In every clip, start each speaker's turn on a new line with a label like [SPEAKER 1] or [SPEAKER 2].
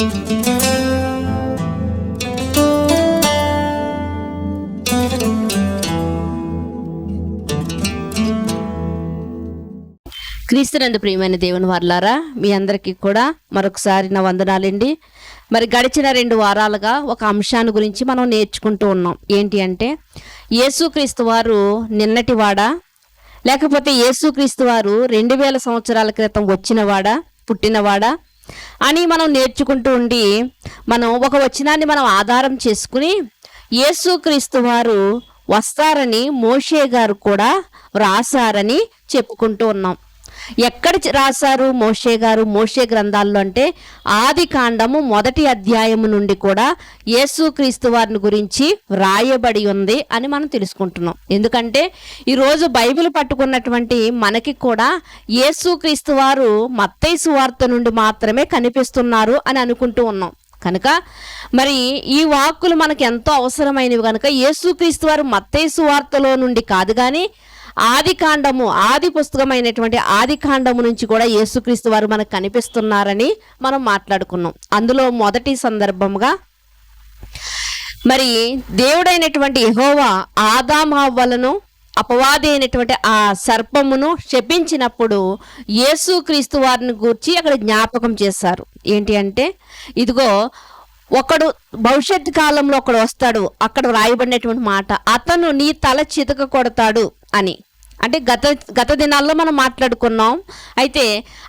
[SPEAKER 1] క్రీస్తునందు ప్రియమైన దేవుని వారలారా, మీ అందరికీ కూడా మరొకసారి నా వందనాలండి. మరి గడిచిన 2 వారాలుగా ఒక అంశాన్ని గురించి మనం నేర్చుకుంటూ ఉన్నాం. ఏంటి అంటే, యేసుక్రీస్తు వారు నిన్నటివాడా, లేకపోతే యేసుక్రీస్తు వారు 2000 సంవత్సరాల క్రితం వచ్చినవాడా, పుట్టినవాడా అని మనం నేర్చుకుంటూ ఉండి, మనం ఒక వచనాన్ని మనం ఆధారం చేసుకుని యేసుక్రీస్తు వారు వస్తారని మోషే గారు కూడా రాశారని చెప్పుకుంటూ ఉన్నాం. ఎక్కడ రాశారు మోషే గారు? మోషే గ్రంథాల్లో అంటే ఆది కాండము 1వ అధ్యాయము నుండి కూడా యేసుక్రీస్తు వారిని గురించి వ్రాయబడి ఉంది అని మనం తెలుసుకుంటున్నాం. ఎందుకంటే ఈరోజు బైబిల్ పట్టుకున్నటువంటి మనకి కూడా యేసుక్రీస్తు వారు మత్తయి సువార్త నుండి మాత్రమే కనిపిస్తున్నారు అని అనుకుంటూ ఉన్నాం. కనుక మరి ఈ వాక్కులు మనకు ఎంతో అవసరమైనవి కనుక యేసుక్రీస్తు వారు మత్తయి సువార్తలో నుండి కాదు, కానీ ఆది పుస్తకమైనటువంటి ఆది కాండము నుంచి కూడా యేసుక్రీస్తు వారు మనకు కనిపిస్తున్నారని మనం మాట్లాడుకున్నాం. అందులో మొదటి సందర్భంగా మరి దేవుడైనటువంటి యెహోవా ఆదాము హవ్వలను అపవాది అయినటువంటి ఆ సర్పమును శపించినప్పుడు యేసుక్రీస్తు వారిని గూర్చి అక్కడ జ్ఞాపకం చేశారు. ఏంటి అంటే, ఇదిగో ఒకడు భవిష్యత్ కాలంలో ఒకడు వస్తాడు, అక్కడ రాయబడినటువంటి మాట, అతను నీ తల చితక కొడతాడు అని. అంటే గత దినాల్లో మనం మాట్లాడుకున్నాం. అయితే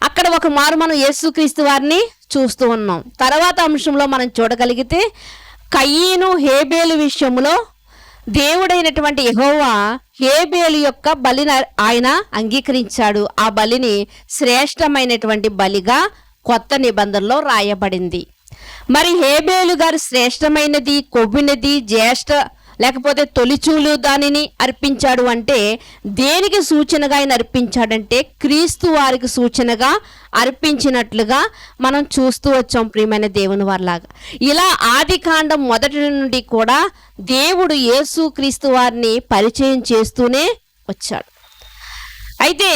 [SPEAKER 1] అక్కడ ఒక మారు మనం యేసుక్రీస్తు వారిని చూస్తూ ఉన్నాం. తర్వాత అంశంలో మనం చూడగలిగితే కయీను హేబేలు విషయంలో దేవుడైనటువంటి యెహోవా హేబేలు యొక్క బలిని ఆయన అంగీకరించాడు. ఆ బలిని శ్రేష్టమైనటువంటి బలిగా కొత్త నిబంధనలో రాయబడింది. మరి హేబేలు గారు శ్రేష్టమైనది, కొవ్వినది, జ్యేష్ఠ లేకపోతే తొలిచూలు దానిని అర్పించాడు అంటే దేనికి సూచనగా ఆయన అర్పించాడంటే క్రీస్తు వారికి సూచనగా అర్పించినట్లుగా మనం చూస్తూ వచ్చాం. ప్రియమైన దేవుని వారిలాగా ఇలా ఆది కాండం 1 నుండి కూడా దేవుడు యేసుక్రీస్తు వారిని పరిచయం చేస్తూనే వచ్చాడు. అయితే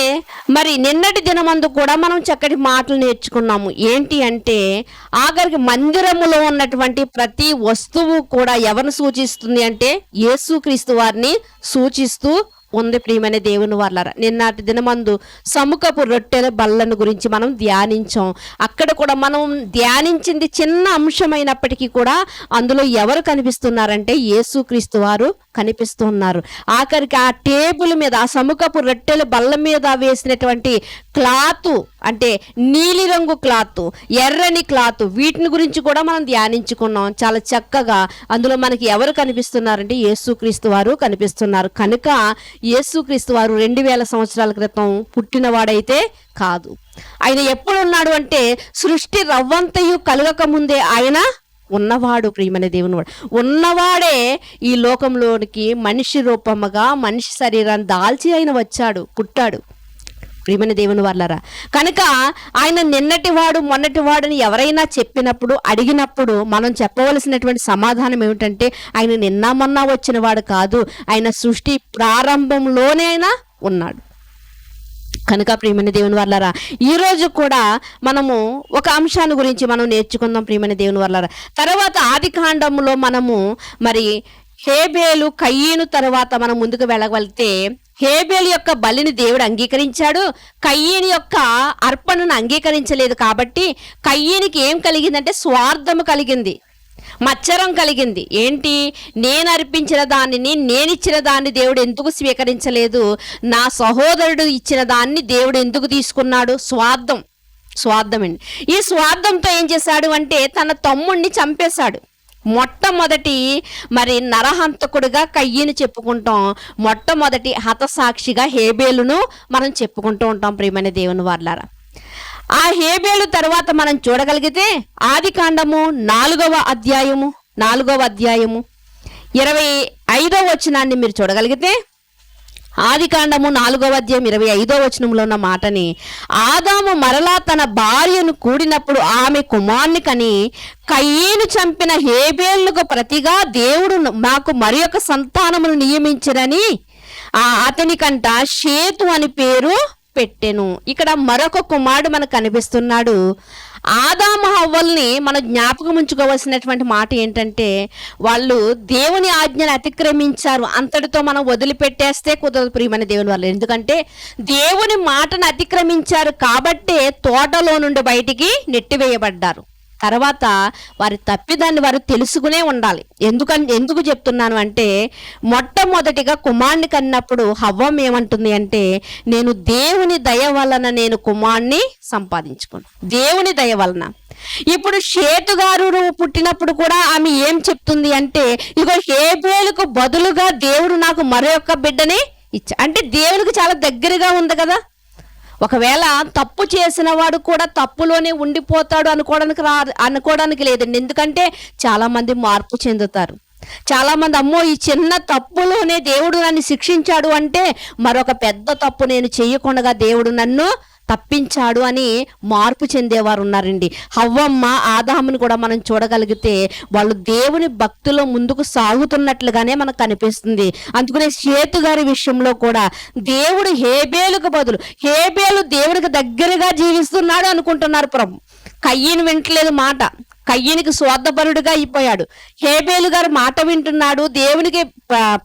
[SPEAKER 1] మరి నిన్నటి దినమందు కూడా మనం చక్కటి మాటలు నేర్చుకున్నాము. ఏంటి అంటే, ఆఖరికి మందిరములో ఉన్నటువంటి ప్రతి వస్తువు కూడా ఎవరిని సూచిస్తుంది అంటే యేసుక్రీస్తు వారిని సూచిస్తూ ఉంది. ప్రియమైన దేవుని వారలారా, నిన్నటి దినమందు సముఖపు రొట్టెల బల్లను గురించి మనం ధ్యానించాం. అక్కడ కూడా మనం ధ్యానించింది చిన్న అంశమైనప్పటికీ కూడా అందులో ఎవరు కనిపిస్తున్నారంటే యేసుక్రీస్తు వారు కనిపిస్తున్నారు. ఆఖరికి ఆ టేబుల్ మీద, ఆ సముఖపు రొట్టెల బల్ల మీద వేసినటువంటి క్లాత్ అంటే నీలి రంగు క్లాత్, ఎర్రని క్లాత్, వీటిని గురించి కూడా మనం ధ్యానించుకున్నాం చాలా చక్కగా. అందులో మనకి ఎవరు కనిపిస్తున్నారంటే యేసుక్రీస్తు వారు కనిపిస్తున్నారు. కనుక యేసుక్రీస్తు వారు 2000 సంవత్సరాల క్రితం పుట్టినవాడైతే కాదు. ఆయన ఎప్పుడు ఉన్నాడు అంటే సృష్టి రవ్వంతయు కలగక ముందే ఆయన ఉన్నవాడు. ప్రియమైన దేవుని వాడు ఉన్నవాడే ఈ లోకంలోనికి మనిషి రూపముగా మనిషి శరీరాన్ని దాల్చి ఆయన వచ్చాడు, పుట్టాడు. ప్రియమైన దేవుని వారలారా, కనుక ఆయన నిన్నటివాడు మొన్నటివాడు అని ఎవరైనా చెప్పినప్పుడు, అడిగినప్పుడు మనం చెప్పవలసినటువంటి సమాధానం ఏమిటంటే ఆయన నిన్న మొన్న వచ్చిన వాడు కాదు, ఆయన సృష్టి ప్రారంభంలోనే ఆయన ఉన్నాడు. కనుక ప్రియమైన దేవుని వారలారా, ఈరోజు కూడా మనము ఒక అంశాన్ని గురించి మనం నేర్చుకుందాం. ప్రియమైన దేవుని వారలారా, తర్వాత ఆది కాండంలో మనము మరి హేబేలు కయీను తర్వాత మనం ముందుకు వెళ్ళగలిగితే హేబేలు యొక్క బలిని దేవుడు అంగీకరించాడు, కయీను యొక్క అర్పణను అంగీకరించలేదు. కాబట్టి కయీనికి ఏం కలిగిందంటే స్వార్థము కలిగింది, మచ్చరం కలిగింది. ఏంటి, నేను అర్పించిన దానిని, నేనిచ్చిన దాన్ని దేవుడు ఎందుకు స్వీకరించలేదు, నా సహోదరుడు ఇచ్చిన దాన్ని దేవుడు ఎందుకు తీసుకున్నాడు? స్వార్థం అండి. ఈ స్వార్థంతో ఏం చేశాడు అంటే తన తమ్ముడిని చంపేశాడు. మొట్టమొదటి మరి నరహంతకుడుగా కయ్యని చెప్పుకుంటాం, మొట్టమొదటి హతసాక్షిగా హేబేలును మనం చెప్పుకుంటూ ఉంటాం. ప్రియమైన దేవుని వారలారా, ఆ హేబేలు తర్వాత మనం చూడగలిగితే ఆది కాండము 4వ అధ్యాయము 25వ వచనాన్ని మీరు చూడగలిగితే, ఆది కాండము 4వ అధ్యాయం 25వ వచనంలో ఉన్న మాటని, ఆదాము మరలా తన భార్యను కూడినప్పుడు ఆమె కుమారుని కని కయీను చంపిన హేబేలుకు ప్రతిగా దేవుడు మాకు మరి ఒక సంతానమును నియమించరని అతనికంట షేతు అని పేరు పెట్టెను. ఇక్కడ మరొక కుమారుడు మనకు కనిపిస్తున్నాడు. ఆదాము హవ్వల్ని మనం జ్ఞాపకం ఉంచుకోవాల్సినటువంటి మాట ఏంటంటే, వాళ్ళు దేవుని ఆజ్ఞను అతిక్రమించారు. అంతటితో మనం వదిలిపెట్టేస్తే కుదరదు ప్రియమైన దేవుని వాళ్ళు. ఎందుకంటే దేవుని మాటను అతిక్రమించారు కాబట్టే తోటలో నుండి బయటికి నెట్టివేయబడ్డారు. తర్వాత వారి తప్పిదాన్ని వారు తెలుసుకునే ఉండాలి. ఎందుకు చెప్తున్నాను అంటే, మొట్టమొదటిగా కుమారుని కన్నప్పుడు హవ్వం ఏమంటుంది అంటే, నేను దేవుని దయ వలన నేను కుమారుని సంపాదించుకున్నాను, దేవుని దయ వలన. ఇప్పుడు షేతు గారు పుట్టినప్పుడు కూడా ఆమె ఏం చెప్తుంది అంటే, ఇగో హేబేలుకు బదులుగా దేవుడు నాకు మరొక బిడ్డని ఇచ్చా. అంటే దేవునికి చాలా దగ్గరగా ఉంది కదా. ఒకవేళ తప్పు చేసిన వాడు కూడా తప్పులోనే ఉండిపోతాడు అనుకోవడానికి లేదండి. ఎందుకంటే చాలా మంది మార్పు చెందుతారు. చాలా మంది అమ్మో ఈ చిన్న తప్పులోనే దేవుడు నన్ను శిక్షించాడు అంటే మరొక పెద్ద తప్పు నేను చేయకుండా దేవుడు నన్ను తప్పించాడు అని మార్పు చెందేవారు ఉన్నారండి. హవ్వమ్మ ఆదామును కూడా మనం చూడగలిగితే వాళ్ళు దేవుని భక్తిలో ముందుకు సాగుతున్నట్లుగానే మనకు కనిపిస్తుంది. అందుకనే షేతు గారి విషయంలో కూడా దేవుడు హేబేలుకు బదులు, హేబేలు దేవుడికి దగ్గరగా జీవిస్తున్నాడు అనుకుంటున్నారు ప్రభు. కయ్యను వింటలేదు మాట, కయ్యనికి స్వార్థపరుడుగా అయిపోయాడు. హేబేలు గారు మాట వింటున్నాడు, దేవునికి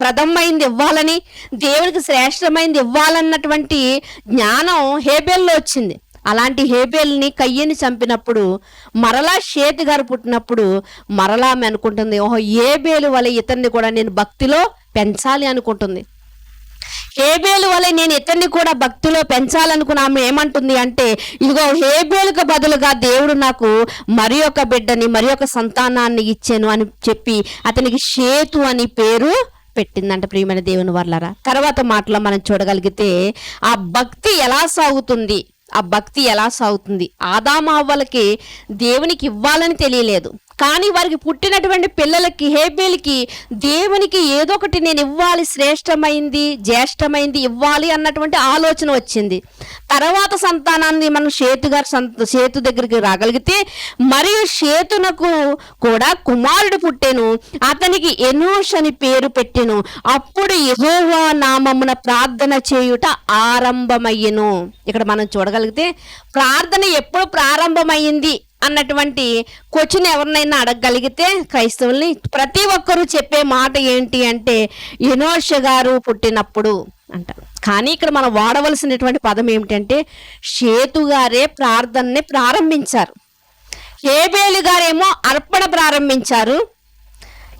[SPEAKER 1] ప్రథమైంది ఇవ్వాలని, దేవునికి శ్రేష్టమైంది ఇవ్వాలన్నటువంటి జ్ఞానం హేబేల్లో వచ్చింది. అలాంటి హేబేల్ని కయ్యని చంపినప్పుడు మరలా షేతు గారు పుట్టినప్పుడు మరలా ఆమె అనుకుంటుంది, ఓహో హేబేలు వలె ఇతన్ని కూడా నేను భక్తిలో పెంచాలి అనుకుంటుంది. హేబేలు వలె నేను ఇతన్ని కూడా భక్తిలో పెంచాలనుకున్న ఆమె ఏమంటుంది అంటే, ఇదిగో హేబేలుకు బదులుగా దేవుడు నాకు మరి ఒక బిడ్డని, మరి ఒక సంతానాన్ని ఇచ్చాను అని చెప్పి అతనికి షేతు అని పేరు పెట్టిందంట ప్రియమైన దేవుని వర్లారా. తర్వాత మాటలో మనం చూడగలిగితే ఆ భక్తి ఎలా సాగుతుంది. ఆదాము హవ్వలకి దేవునికి ఇవ్వాలని తెలియలేదు, కానీ వారికి పుట్టినటువంటి పిల్లలకి హేబేలుకి దేవునికి ఏదో ఒకటి నేను ఇవ్వాలి, శ్రేష్టమైంది జ్యేష్టమైంది ఇవ్వాలి అన్నటువంటి ఆలోచన వచ్చింది. తర్వాత సంతానాన్ని మనం షేతు దగ్గరికి రాగలిగితే, మరియు షేతునకు కూడా కుమారుడు పుట్టెను, అతనికి ఎనోష్ అని పేరు పెట్టెను. అప్పుడు యెహోవా నామమున ప్రార్థన చేయుట ఆరంభమయ్యెను. ఇక్కడ మనం చూడగలిగితే ప్రార్థన ఎప్పుడు ప్రారంభమైంది అన్నటువంటి క్వశ్చన్ ఎవరినైనా అడగగలిగితే క్రైస్తవుల్ని ప్రతి ఒక్కరూ చెప్పే మాట ఏంటి అంటే ఎనోష గారు పుట్టినప్పుడు అంటారు. కానీ ఇక్కడ మనం వాడవలసినటువంటి పదం ఏమిటంటే షేతు గారే ప్రార్థనని ప్రారంభించారు, హేబేలు గారేమో అర్పణ ప్రారంభించారు.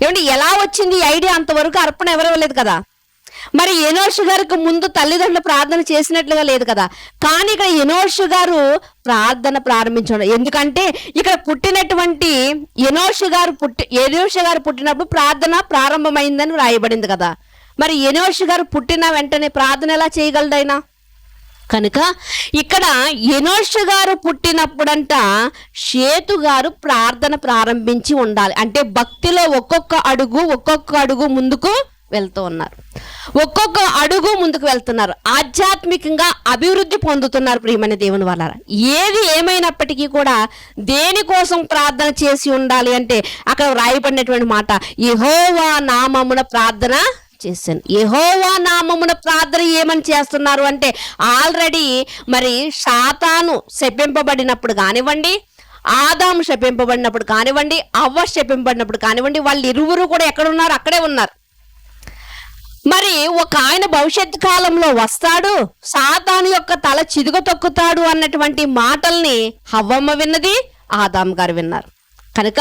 [SPEAKER 1] ఏమంటే ఎలా వచ్చింది ఈ ఐడియా? అంతవరకు అర్పణ ఎవరు ఇవ్వలేదు కదా. మరి ఎనోషు గారికి ముందు తల్లిదండ్రులు ప్రార్థన చేసినట్లుగా లేదు కదా. కానీ ఇక్కడ ఎనోషు గారు ప్రార్థన ప్రారంభించడం, ఎందుకంటే ఇక్కడ పుట్టినటువంటి ఎనోషు గారు పుట్టినప్పుడు ప్రార్థన ప్రారంభమైందని రాయబడింది కదా. మరి ఎనోషు గారు పుట్టిన వెంటనే ప్రార్థన ఎలా చేయగలడైనా? కనుక ఇక్కడ ఎనోషు గారు పుట్టినప్పుడంట షేతు గారు ప్రార్థన ప్రారంభించి ఉండాలి. అంటే భక్తిలో ఒక్కొక్క అడుగు ముందుకు వెళ్తున్నారు, ఆధ్యాత్మికంగా అభివృద్ధి పొందుతున్నారు ప్రియమైన దేవుని వల్ల. ఏది ఏమైనప్పటికీ కూడా దేనికోసం ప్రార్థన చేసి ఉండాలి అంటే అక్కడ వ్రాయబడినటువంటి మాట, యెహోవా నామమున ప్రార్థన చేశాను. యెహోవా నామమున ప్రార్థన ఏమని చేస్తున్నారు అంటే, ఆల్రెడీ మరి సాతాను శపింపబడినప్పుడు కానివ్వండి, ఆదాము శపింపబడినప్పుడు కానివ్వండి, అవ్వ శపింపబడినప్పుడు కానివ్వండి, వాళ్ళు ఇరువురు కూడా ఎక్కడున్నారు? అక్కడే ఉన్నారు. మరి ఒక ఆయన భవిష్యత్ కాలంలో వస్తాడు, సాతాను యొక్క తల చిదుగ తొక్కుతాడు అన్నటువంటి మాటల్ని హవ్వమ్మ విన్నది, ఆదాము గారు విన్నారు. కనుక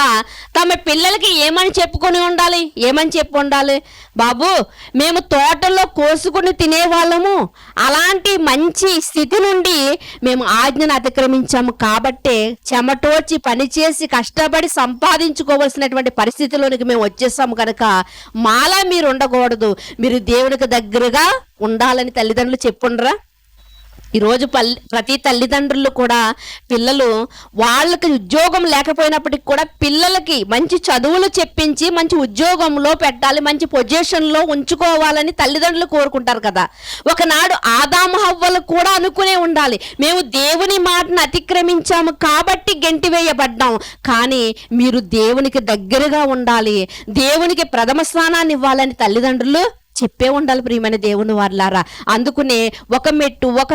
[SPEAKER 1] తమ పిల్లలకి ఏమని చెప్పి ఉండాలి? బాబు, మేము తోటలో కోసుకుని తినేవాళ్ళము, అలాంటి మంచి స్థితి నుండి మేము ఆజ్ఞను అతిక్రమించాము కాబట్టే చెమటోచి పనిచేసి కష్టపడి సంపాదించుకోవాల్సినటువంటి పరిస్థితిలోనికి మేము వచ్చేసాము. కనుక మాలా మీరు ఉండకూడదు, మీరు దేవునికి దగ్గరగా ఉండాలని తల్లిదండ్రులు చెప్పుండ్రా? ఈరోజు ప్రతి తల్లిదండ్రులు కూడా పిల్లలు వాళ్ళకి ఉద్యోగం లేకపోయినప్పటికి కూడా పిల్లలకి మంచి చదువులు చెప్పించి మంచి ఉద్యోగంలో పెట్టాలి, మంచి పొజిషన్లో ఉంచుకోవాలని తల్లిదండ్రులు కోరుకుంటారు కదా. ఒకనాడు ఆదాము హవ్వలు కూడా అనుకునే ఉండాలి, మేము దేవుని మాటను అతిక్రమించాము కాబట్టి గెంటివేయబడ్డాం, కానీ మీరు దేవునికి దగ్గరగా ఉండాలి, దేవునికి ప్రథమ స్థానాన్ని ఇవ్వాలని తల్లిదండ్రులు చెప్పే ఉండాలి ప్రియమైన దేవుని వారలారా. అందుకునే ఒక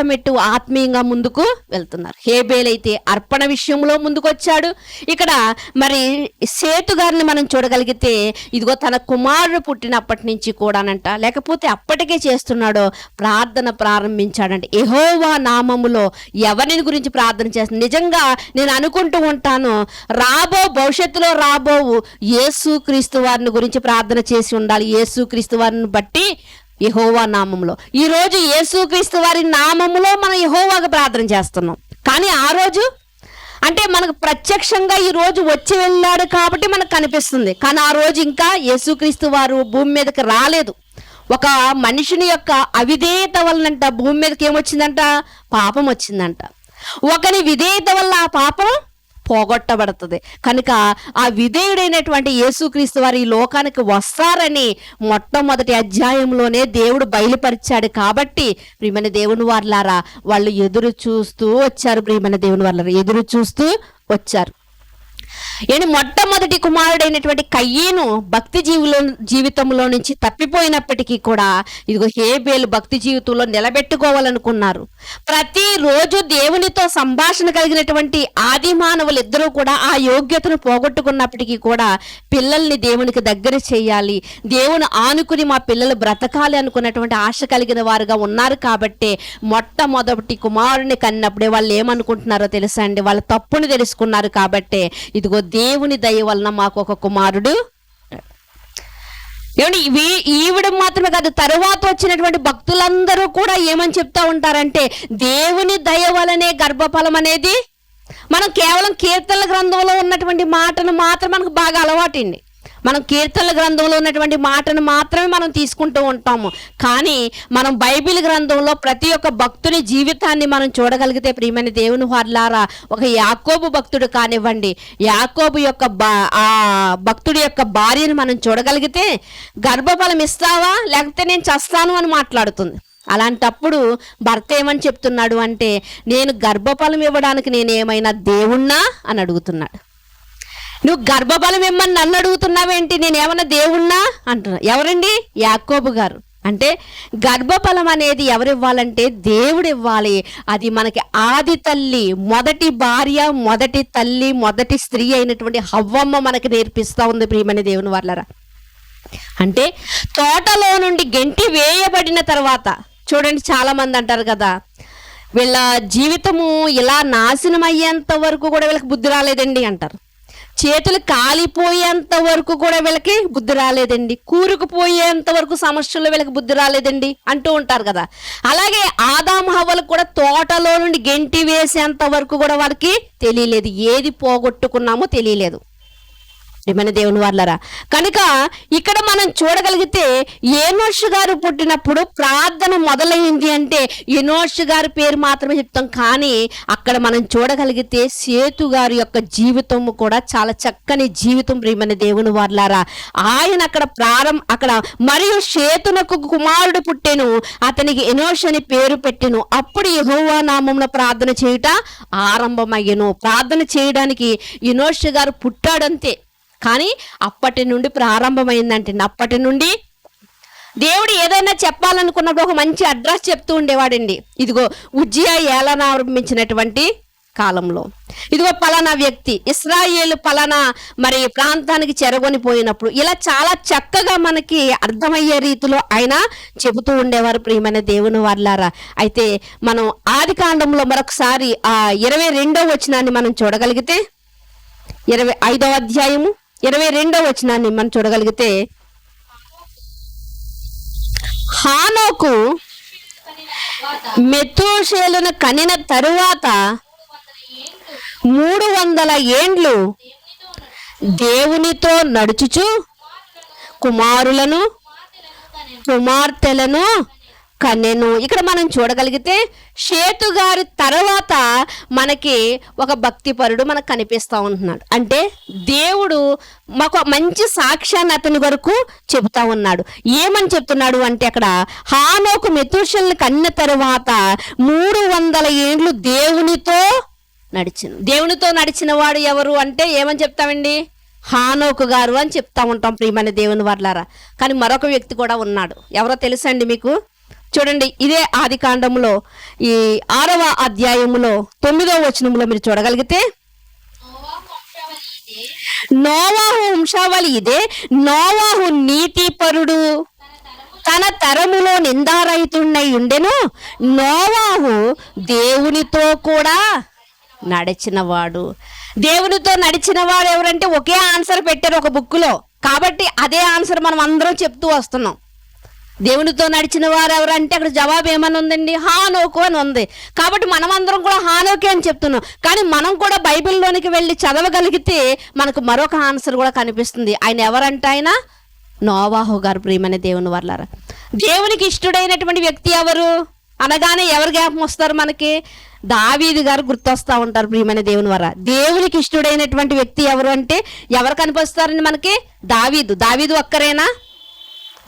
[SPEAKER 1] మెట్టు ఆత్మీయంగా ముందుకు వెళ్తున్నారు. హేబేల్ అయితే అర్పణ విషయంలో ముందుకు వచ్చాడు. ఇక్కడ మరి సేతు గారిని మనం చూడగలిగితే ఇదిగో తన కుమారుడు పుట్టినప్పటి నుంచి కూడానంట, లేకపోతే అప్పటికే చేస్తున్నాడో ప్రార్థన ప్రారంభించాడంటే యెహోవా నామములో ఎవరిని గురించి ప్రార్థన చేస్తాను. నిజంగా నేను అనుకుంటూ ఉంటాను, భవిష్యత్తులో రాబోవు యేసుక్రీస్తు వారిని గురించి ప్రార్థన చేసి ఉండాలి. యేసుక్రీస్తు వారిని బట్టి యెహోవా నామములో, ఈ రోజు యేసుక్రీస్తు వారి నామములో మనం యెహోవాకు ప్రార్థన చేస్తున్నాం. కానీ ఆ రోజు అంటే మనకు ప్రత్యక్షంగా ఈ రోజు వచ్చి వెళ్ళాడు కాబట్టి మనకు కనిపిస్తుంది. కానీ ఆ రోజు ఇంకా యేసుక్రీస్తు వారు భూమి మీదకి రాలేదు. ఒక మనిషిని యొక్క అవిధేయత వలనంట భూమి మీదకి ఏమొచ్చిందంట? పాపం వచ్చిందంట. ఒకని విధేయత వల్ల ఆ పాపం పోగొట్టబడుతుంది. కనుక ఆ విధేయుడైనటువంటి యేసుక్రీస్తు వారు ఈ లోకానికి వస్తారని మొట్టమొదటి అధ్యాయంలోనే దేవుడు బయలుపరిచాడు. కాబట్టి ప్రియమైన దేవుని వారలారా, వాళ్ళు ఎదురు చూస్తూ వచ్చారు. ప్రియమైన దేవుని వారలారా, ఎదురు చూస్తూ వచ్చారు. మొట్టమొదటి కుమారుడైనటువంటి కయ్యను భక్తి జీవితంలో నుంచి తప్పిపోయినప్పటికీ కూడా ఇదిగో హేబేలు భక్తి జీవితంలో నిలబెట్టుకోవాలనుకున్నారు. ప్రతిరోజు దేవునితో సంభాషణ కలిగినటువంటి ఆది మానవులు ఇద్దరూ కూడా ఆ యోగ్యతను పోగొట్టుకున్నప్పటికీ కూడా పిల్లల్ని దేవునికి దగ్గర చేయాలి, దేవుని ఆనుకుని మా పిల్లలు బ్రతకాలి అనుకున్నటువంటి ఆశ కలిగిన వారుగా ఉన్నారు. కాబట్టి మొట్టమొదటి కుమారుని కన్నప్పుడే వాళ్ళు ఏమనుకుంటున్నారో తెలుసా అండి? వాళ్ళ తప్పుని తెలుసుకున్నారు. కాబట్టి ఇదిగో దేవుని దయ వలన మాకు ఒక కుమారుడు. ఈవిడ మాత్రమే కాదు, తరువాత వచ్చినటువంటి భక్తులందరూ కూడా ఏమని చెప్తా ఉంటారంటే దేవుని దయ వలనే గర్భఫలం అనేది. మనం కేవలం కీర్తనల గ్రంథంలో ఉన్నటువంటి మాటను మాత్రం మనకు బాగా అలవాటండి. మనం కీర్తనల గ్రంథంలో ఉన్నటువంటి మాటను మాత్రమే మనం తీసుకుంటూ ఉంటాము. కానీ మనం బైబిల్ గ్రంథంలో ప్రతి ఒక్క భక్తుని జీవితాన్ని మనం చూడగలిగితే ప్రియమైన దేవుని వారలారా, ఒక యాకోబు భక్తుడు కానివ్వండి, యాకోబు యొక్క ఆ భక్తుడి యొక్క భార్యను మనం చూడగలిగితే గర్భఫలం ఇస్తావా లేకపోతే నేను చస్తాను అని మాట్లాడుతుంది. అలాంటప్పుడు భర్త ఏమని చెప్తున్నాడు అంటే, నేను గర్భఫలం ఇవ్వడానికి నేనేమైనా దేవుణ్ణా అని అడుగుతున్నాడు. నువ్వు గర్భఫలం ఇమ్మని నన్ను అడుగుతున్నావేంటి, నేనేమన్నా దేవుణ్ణా అంటున్నా. ఎవరండి? యాకోబు గారు. అంటే గర్భఫలం అనేది ఎవరు ఇవ్వాలంటే దేవుడు ఇవ్వాలి. అది మనకి ఆది తల్లి, మొదటి భార్య, మొదటి తల్లి, మొదటి స్త్రీ అయినటువంటి హవ్వమ్మ మనకి నేర్పిస్తూ ఉంది ప్రియమైన దేవుని వారలారా. అంటే తోటలో నుండి గెంటి వేయబడిన తర్వాత చూడండి, చాలా మంది అంటారు కదా, వీళ్ళ జీవితము ఇలా నాశనం అయ్యేంత వరకు కూడా వీళ్ళకి బుద్ధి రాలేదండి అంటారు. చేతులు కాలిపోయేంత వరకు కూడా వీళ్ళకి బుద్ధి రాలేదండి, కూరుకుపోయేంత వరకు సమస్యల్లో వీళ్ళకి బుద్ధి రాలేదండి అంటూ ఉంటారు కదా. అలాగే ఆదాము హవ్వలకు కూడా తోటలో నుండి గెంటి వేసేంత వరకు కూడా వాళ్ళకి తెలియలేదు, ఏది పోగొట్టుకున్నామో తెలియలేదు ప్రియమైన దేవుని వారలారా. కనుక ఇక్కడ మనం చూడగలిగితే ఎనోషు గారు పుట్టినప్పుడు ప్రార్థన మొదలైంది అంటే ఎనోషు గారి పేరు మాత్రమే చెప్తాం. కానీ అక్కడ మనం చూడగలిగితే సేతు గారి యొక్క జీవితం కూడా చాలా చక్కని జీవితం ప్రియమైన దేవుని వారలారా. ఆయన అక్కడ మరియు సేతునకు కుమారుడు పుట్టెను, అతనికి ఎనోషు అని పేరు పెట్టెను. అప్పుడు యెహోవా నామమున ప్రార్థన చేయుట ఆరంభమయ్యెను. ప్రార్థన చేయడానికి ఎనోషు గారు పుట్టాడంతే, కానీ అప్పటి నుండి ప్రారంభమైందంటే అప్పటి నుండి దేవుడు ఏదైనా చెప్పాలనుకున్నప్పుడు ఒక మంచి అడ్రస్ చెప్తూ ఉండేవాడండి. ఇదిగో ఉజ్జియా ఏలన ఆరంభించినటువంటి కాలంలో ఇదిగో పలానా వ్యక్తి ఇశ్రాయేలు పలానా మరి ప్రాంతానికి చెరగొని పోయినప్పుడు ఇలా చాలా చక్కగా మనకి అర్థమయ్యే రీతిలో ఆయన చెబుతూ ఉండేవారు ప్రియమైన దేవుని వారలారా. అయితే మనం ఆది కాండంలో మరొకసారి ఆ 22వ వచనాన్ని మనం చూడగలిగితే, 25వ అధ్యాయము 22వ వచనాన్ని మనం చూడగలిగితే, హానోకు మెతూషేలును కనిన తరువాత 300 ఏండ్లు దేవునితో నడుచుచు కుమారులను కుమార్తెలను కనెను. ఇక్కడ మనం చూడగలిగితే సేతు గారి తర్వాత మనకి ఒక భక్తిపరుడు మనకు కనిపిస్తూ ఉంటున్నాడు. అంటే దేవుడు మాకు మంచి సాక్ష్యాన్ని అతని వరకు చెబుతా ఉన్నాడు. ఏమని చెప్తున్నాడు అంటే, అక్కడ హానోకు మెతూషేలును కన్న తర్వాత 300 ఏండ్లు దేవునితో నడిచిన వాడు ఎవరు అంటే ఏమని చెప్తామండి? హానోకు గారు అని చెప్తా ఉంటాం ప్రియమైన దేవుని వర్లారా. కానీ మరొక వ్యక్తి కూడా ఉన్నాడు. ఎవరో తెలుసండి మీకు? చూడండి, ఇదే ఆది కాండంలో ఈ 6వ అధ్యాయములో 9వ వచనంలో మీరు చూడగలిగితే, నోవాహు వంశావళి ఇదే. నోవాహు నీతిపరుడు, తన తరములో నిందారహితుడై ఉండెను. నోవాహు దేవునితో కూడా నడిచినవాడు. దేవునితో నడిచినవాడు ఎవరంటే ఒకే ఆన్సర్ పెట్టారు ఒక బుక్లో. కాబట్టి అదే ఆన్సర్ మనం అందరం చెప్తూ వస్తున్నాం. దేవునితో నడిచిన వారు ఎవరంటే అక్కడ జవాబు ఏమని ఉందండి? హానోకు అని ఉంది. కాబట్టి మనం అందరం కూడా హానోకే అని చెప్తున్నాం. కానీ మనం కూడా బైబిల్లోనికి వెళ్ళి చదవగలిగితే మనకు మరొక ఆన్సర్ కూడా కనిపిస్తుంది. ఆయన ఎవరంటే ఆయన నోవాహు గారు. ప్రియమైన దేవుని వర్లారా, దేవునికి ఇష్టడైనటువంటి వ్యక్తి ఎవరు అనగానే ఎవరు జ్ఞాపకం వస్తారు మనకి? దావీదు గారు గుర్తొస్తా ఉంటారు. ప్రియమైన దేవుని వారా, దేవునికి ఇష్టడైనటువంటి వ్యక్తి ఎవరు అంటే ఎవరు కనిపిస్తారండి మనకి? దావీదు ఒక్కరేనా?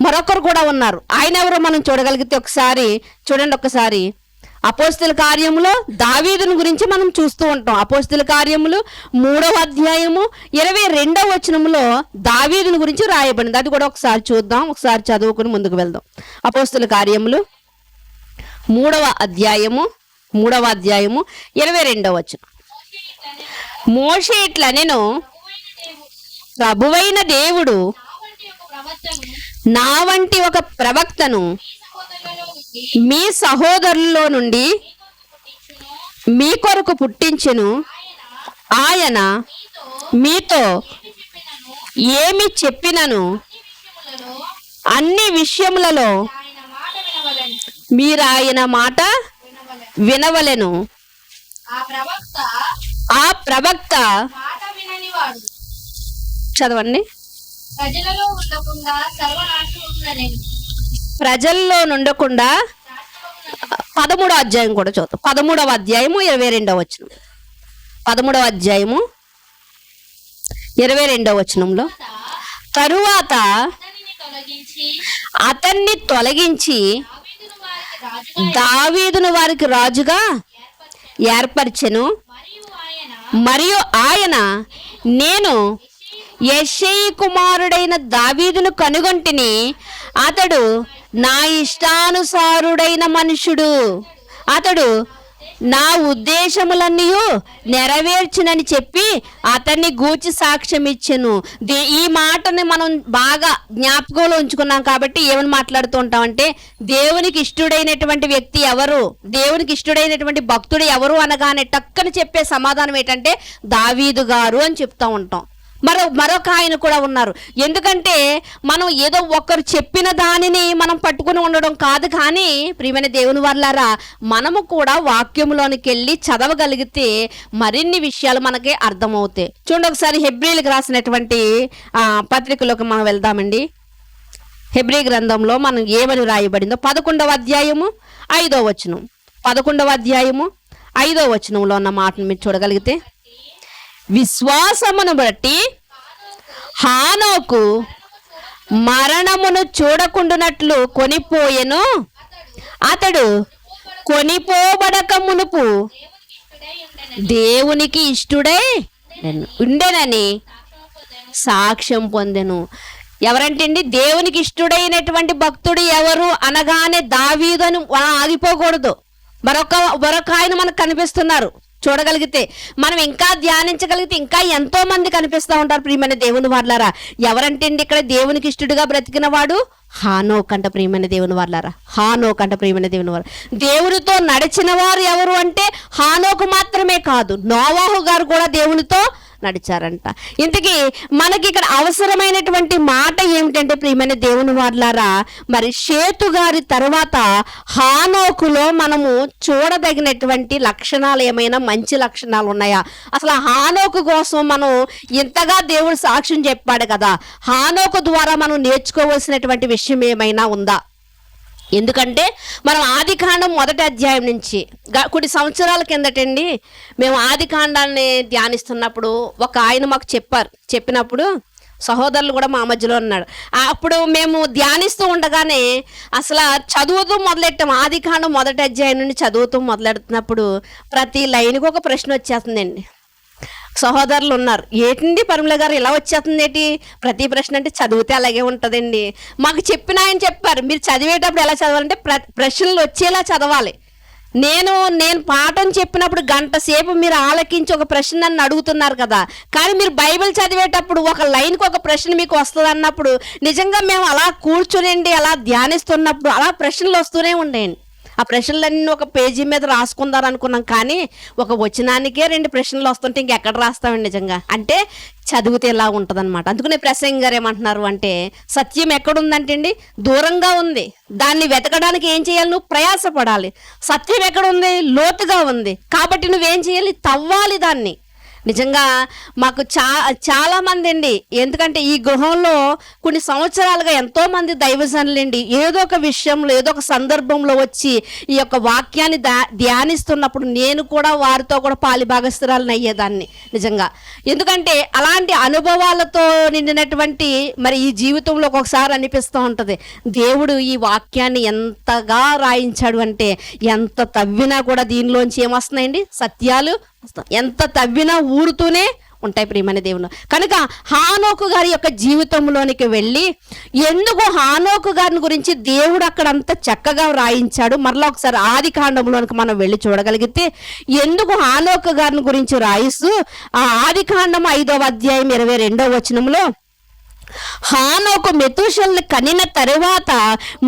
[SPEAKER 1] మరొకరు కూడా ఉన్నారు. ఆయన ఎవరో మనం చూడగలిగితే ఒకసారి అపోస్తల కార్యములో దావీదుని గురించి మనం చూస్తూ ఉంటాం. అపోస్తల కార్యములు 3వ అధ్యాయము 22వ వచనంలో దావీదుని గురించి రాయబడింది. అది కూడా ఒకసారి చూద్దాం, ఒకసారి చదువుకుని ముందుకు వెళ్దాం. అపోస్తల కార్యములు 3వ అధ్యాయము 22వ వచనం. మోషే ఇట్లా, నేను ప్రభువైన దేవుడు నా వంటి ఒక ప్రవక్తను మీ సహోదరుల్లో నుండి మీ కొరకు పుట్టించును. ఆయన మీతో ఏమి చెప్పినను అన్ని విషయములలో మీరు ఆయన మాట వినవలెను. ఆ ప్రవక్త చదవండి. ప్రజల్లో నుండకుండా 13వ అధ్యాయం కూడా చూద్దాం. 13వ అధ్యాయము 22వ వచనం. 13వ అధ్యాయము 22వ వచనంలో, తరువాత అతన్ని తొలగించి దావీదును వారికి రాజుగా ఏర్పరిచెను. మరియు ఆయన, నేను యెషయి కుమారుడైన దావీదును కనుగొంటిని, అతడు నా ఇష్టానుసారుడైన మనుషుడు, అతడు నా ఉద్దేశములన్నీ నెరవేర్చునని చెప్పి అతన్ని గూర్చి సాక్ష్యం ఇచ్చెను. ఈ మాటని మనం బాగా జ్ఞాపకంలో ఉంచుకున్నాం. కాబట్టి ఏమని మాట్లాడుతూ ఉంటామంటే, దేవునికి ఇష్టడైనటువంటి వ్యక్తి ఎవరు, దేవునికి ఇష్టడైనటువంటి భక్తుడు ఎవరు అనగానే టక్కని చెప్పే సమాధానం ఏంటంటే దావీదు గారు అని చెప్తూ ఉంటాం. మరొక ఆయన కూడా ఉన్నారు. ఎందుకంటే మనం ఏదో ఒకరు చెప్పిన దానిని మనం పట్టుకుని ఉండడం కాదు. కానీ ప్రియమైన దేవుని వర్లారా, మనము కూడా వాక్యంలోనికి వెళ్ళి చదవగలిగితే మరిన్ని విషయాలు మనకి అర్థమవుతాయి. చూడండి, ఒకసారి హెబ్రీలకు రాసినటువంటి పత్రికలోకి మనం వెళ్దామండి. హెబ్రీ గ్రంథంలో మనం ఏమని రాయబడిందో 11వ అధ్యాయము 5వ వచనం. 11వ అధ్యాయము 5వ వచనంలో ఉన్న మాటను మీరు చూడగలిగితే, విశ్వాసమును బట్టి హానోకు మరణమును చూడకుండునట్లు కొనిపోయెను. అతడు కొనిపోబడక మునుపు దేవునికి ఇష్టడై ఉండెనని సాక్ష్యం పొందెను. ఎవరంటండి దేవునికి ఇష్టడైనటువంటి భక్తుడు ఎవరు అనగానే దావీదు అని ఆగిపోకూడదు. మరొక ఆయన మనకు కనిపిస్తున్నారు. చూడగలిగితే మనం ఇంకా ధ్యానించగలిగితే ఇంకా ఎంతో మంది కనిపిస్తూ ఉంటారు. ప్రియమైన దేవుని వాళ్ళారా, ఎవరంటే ఇక్కడ దేవునికి ఇష్టడుగా బ్రతికిన వాడు హానోక్ అంట. ప్రియమైన దేవుని వాళ్ళారా, హానోక్ అంట. ప్రియమైన దేవుని వారు, దేవునితో నడిచిన వారు ఎవరు అంటే హానోకు మాత్రమే కాదు, నోవాహు గారు కూడా దేవునితో నడిచారంట. ఇంతకీ మనకి ఇక్కడ అవసరమైనటువంటి మాట ఏమిటంటే ప్రియమైన దేవుని వాళ్ళారా, మరి షేతు గారి తర్వాత హానోకులో మనము చూడదగినటువంటి లక్షణాలు ఏమైనా మంచి లక్షణాలు ఉన్నాయా? అసలు హానోకు కోసం మనం ఇంతగా దేవుడు సాక్ష్యం చెప్పాడు కదా, హానోకు ద్వారా మనం నేర్చుకోవాల్సినటువంటి విషయం ఏమైనా ఉందా? ఎందుకంటే మనం ఆదికాండం 1వ అధ్యాయం నుంచి కొన్ని సంవత్సరాల కిందటండి మేము ఆదికాండాన్ని ధ్యానిస్తున్నప్పుడు ఒక ఆయన మాకు చెప్పినప్పుడు సహోదరులు కూడా మా మధ్యలో ఉన్నాడు. అప్పుడు మేము ధ్యానిస్తూ ఉండగానే అసలు చదువుతూ మొదలెట్టాం. ఆదికాండం 1వ అధ్యాయం నుండి చదువుతూ మొదలెడుతున్నప్పుడు ప్రతి లైన్కి ఒక ప్రశ్న వచ్చేస్తుందండి. సహోదరులు ఉన్నారు, ఏంటి పరిమళ గారు ఇలా వచ్చేస్తుంది ఏంటి ప్రతి ప్రశ్న అంటే చదివితే అలాగే ఉంటుందండి. మాకు చెప్పిన ఆయన చెప్పారు, మీరు చదివేటప్పుడు ఎలా చదవాలంటే ప్రశ్నలు వచ్చేలా చదవాలి. నేను పాఠం చెప్పినప్పుడు గంట సేపు మీరు ఆలకించి ఒక ప్రశ్న నన్ను అడుగుతున్నారు కదా, కానీ మీరు బైబిల్ చదివేటప్పుడు ఒక లైన్కి ఒక ప్రశ్న మీకు వస్తుంది అన్నప్పుడు నిజంగా మేము అలా కూర్చునండి, అలా ధ్యానిస్తున్నప్పుడు అలా ప్రశ్నలు వస్తూనే ఉండేయండి. ఆ ప్రశ్నలన్నీ ఒక పేజీ మీద రాసుకుందారు అనుకున్నాం, కానీ ఒక వచనానికే 2 ప్రశ్నలు వస్తుంటే ఇంకెక్కడ రాస్తామండి నిజంగా. అంటే చదివితే ఇలా ఉంటుంది అనమాట. అందుకనే ప్రసంగి గారు ఏమంటున్నారు అంటే, సత్యం ఎక్కడుందంటే అండి దూరంగా ఉంది, దాన్ని వెతకడానికి ఏం చేయాలి, నువ్వు ప్రయాసపడాలి. సత్యం ఎక్కడుంది, లోతుగా ఉంది, కాబట్టి నువ్వేం చేయాలి, తవ్వాలి దాన్ని. నిజంగా మాకు చాలా మంది అండి, ఎందుకంటే ఈ గృహంలో కొన్ని సంవత్సరాలుగా ఎంతోమంది దైవజనులండి ఏదో ఒక విషయంలో ఏదో ఒక సందర్భంలో వచ్చి ఈ యొక్క వాక్యాన్ని ధ్యానిస్తున్నప్పుడు నేను కూడా వారితో కూడా పాలిభాగస్తురాలను అయ్యేదాన్ని నిజంగా. ఎందుకంటే అలాంటి అనుభవాలతో నిండినటువంటి మరి ఈ జీవితంలో ఒకసారి అనిపిస్తూ ఉంటుంది, దేవుడు ఈ వాక్యాన్ని ఎంతగా రాయించాడు అంటే ఎంత తవ్వినా కూడా దీనిలోంచి ఏమొస్తున్నాయండి, సత్యాలు ఎంత తవ్వినా ఊరుతూనే ఉంటాయి ప్రియమైన దేవుని. కనుక హానోకు గారి యొక్క జీవితంలోనికి వెళ్ళి ఎందుకు హానోకు గారిని గురించి దేవుడు అక్కడ అంత చక్కగా రాయించాడు, మరలా ఒకసారి ఆది కాండంలోనికి మనం వెళ్ళి చూడగలిగితే ఎందుకు హానోకు గారిని గురించి రాయిస్తూ ఆ ఆది కాండం 5వ అధ్యాయం 22వ వచనంలో, హానోకు మెతూషెల్ని కనిన తరువాత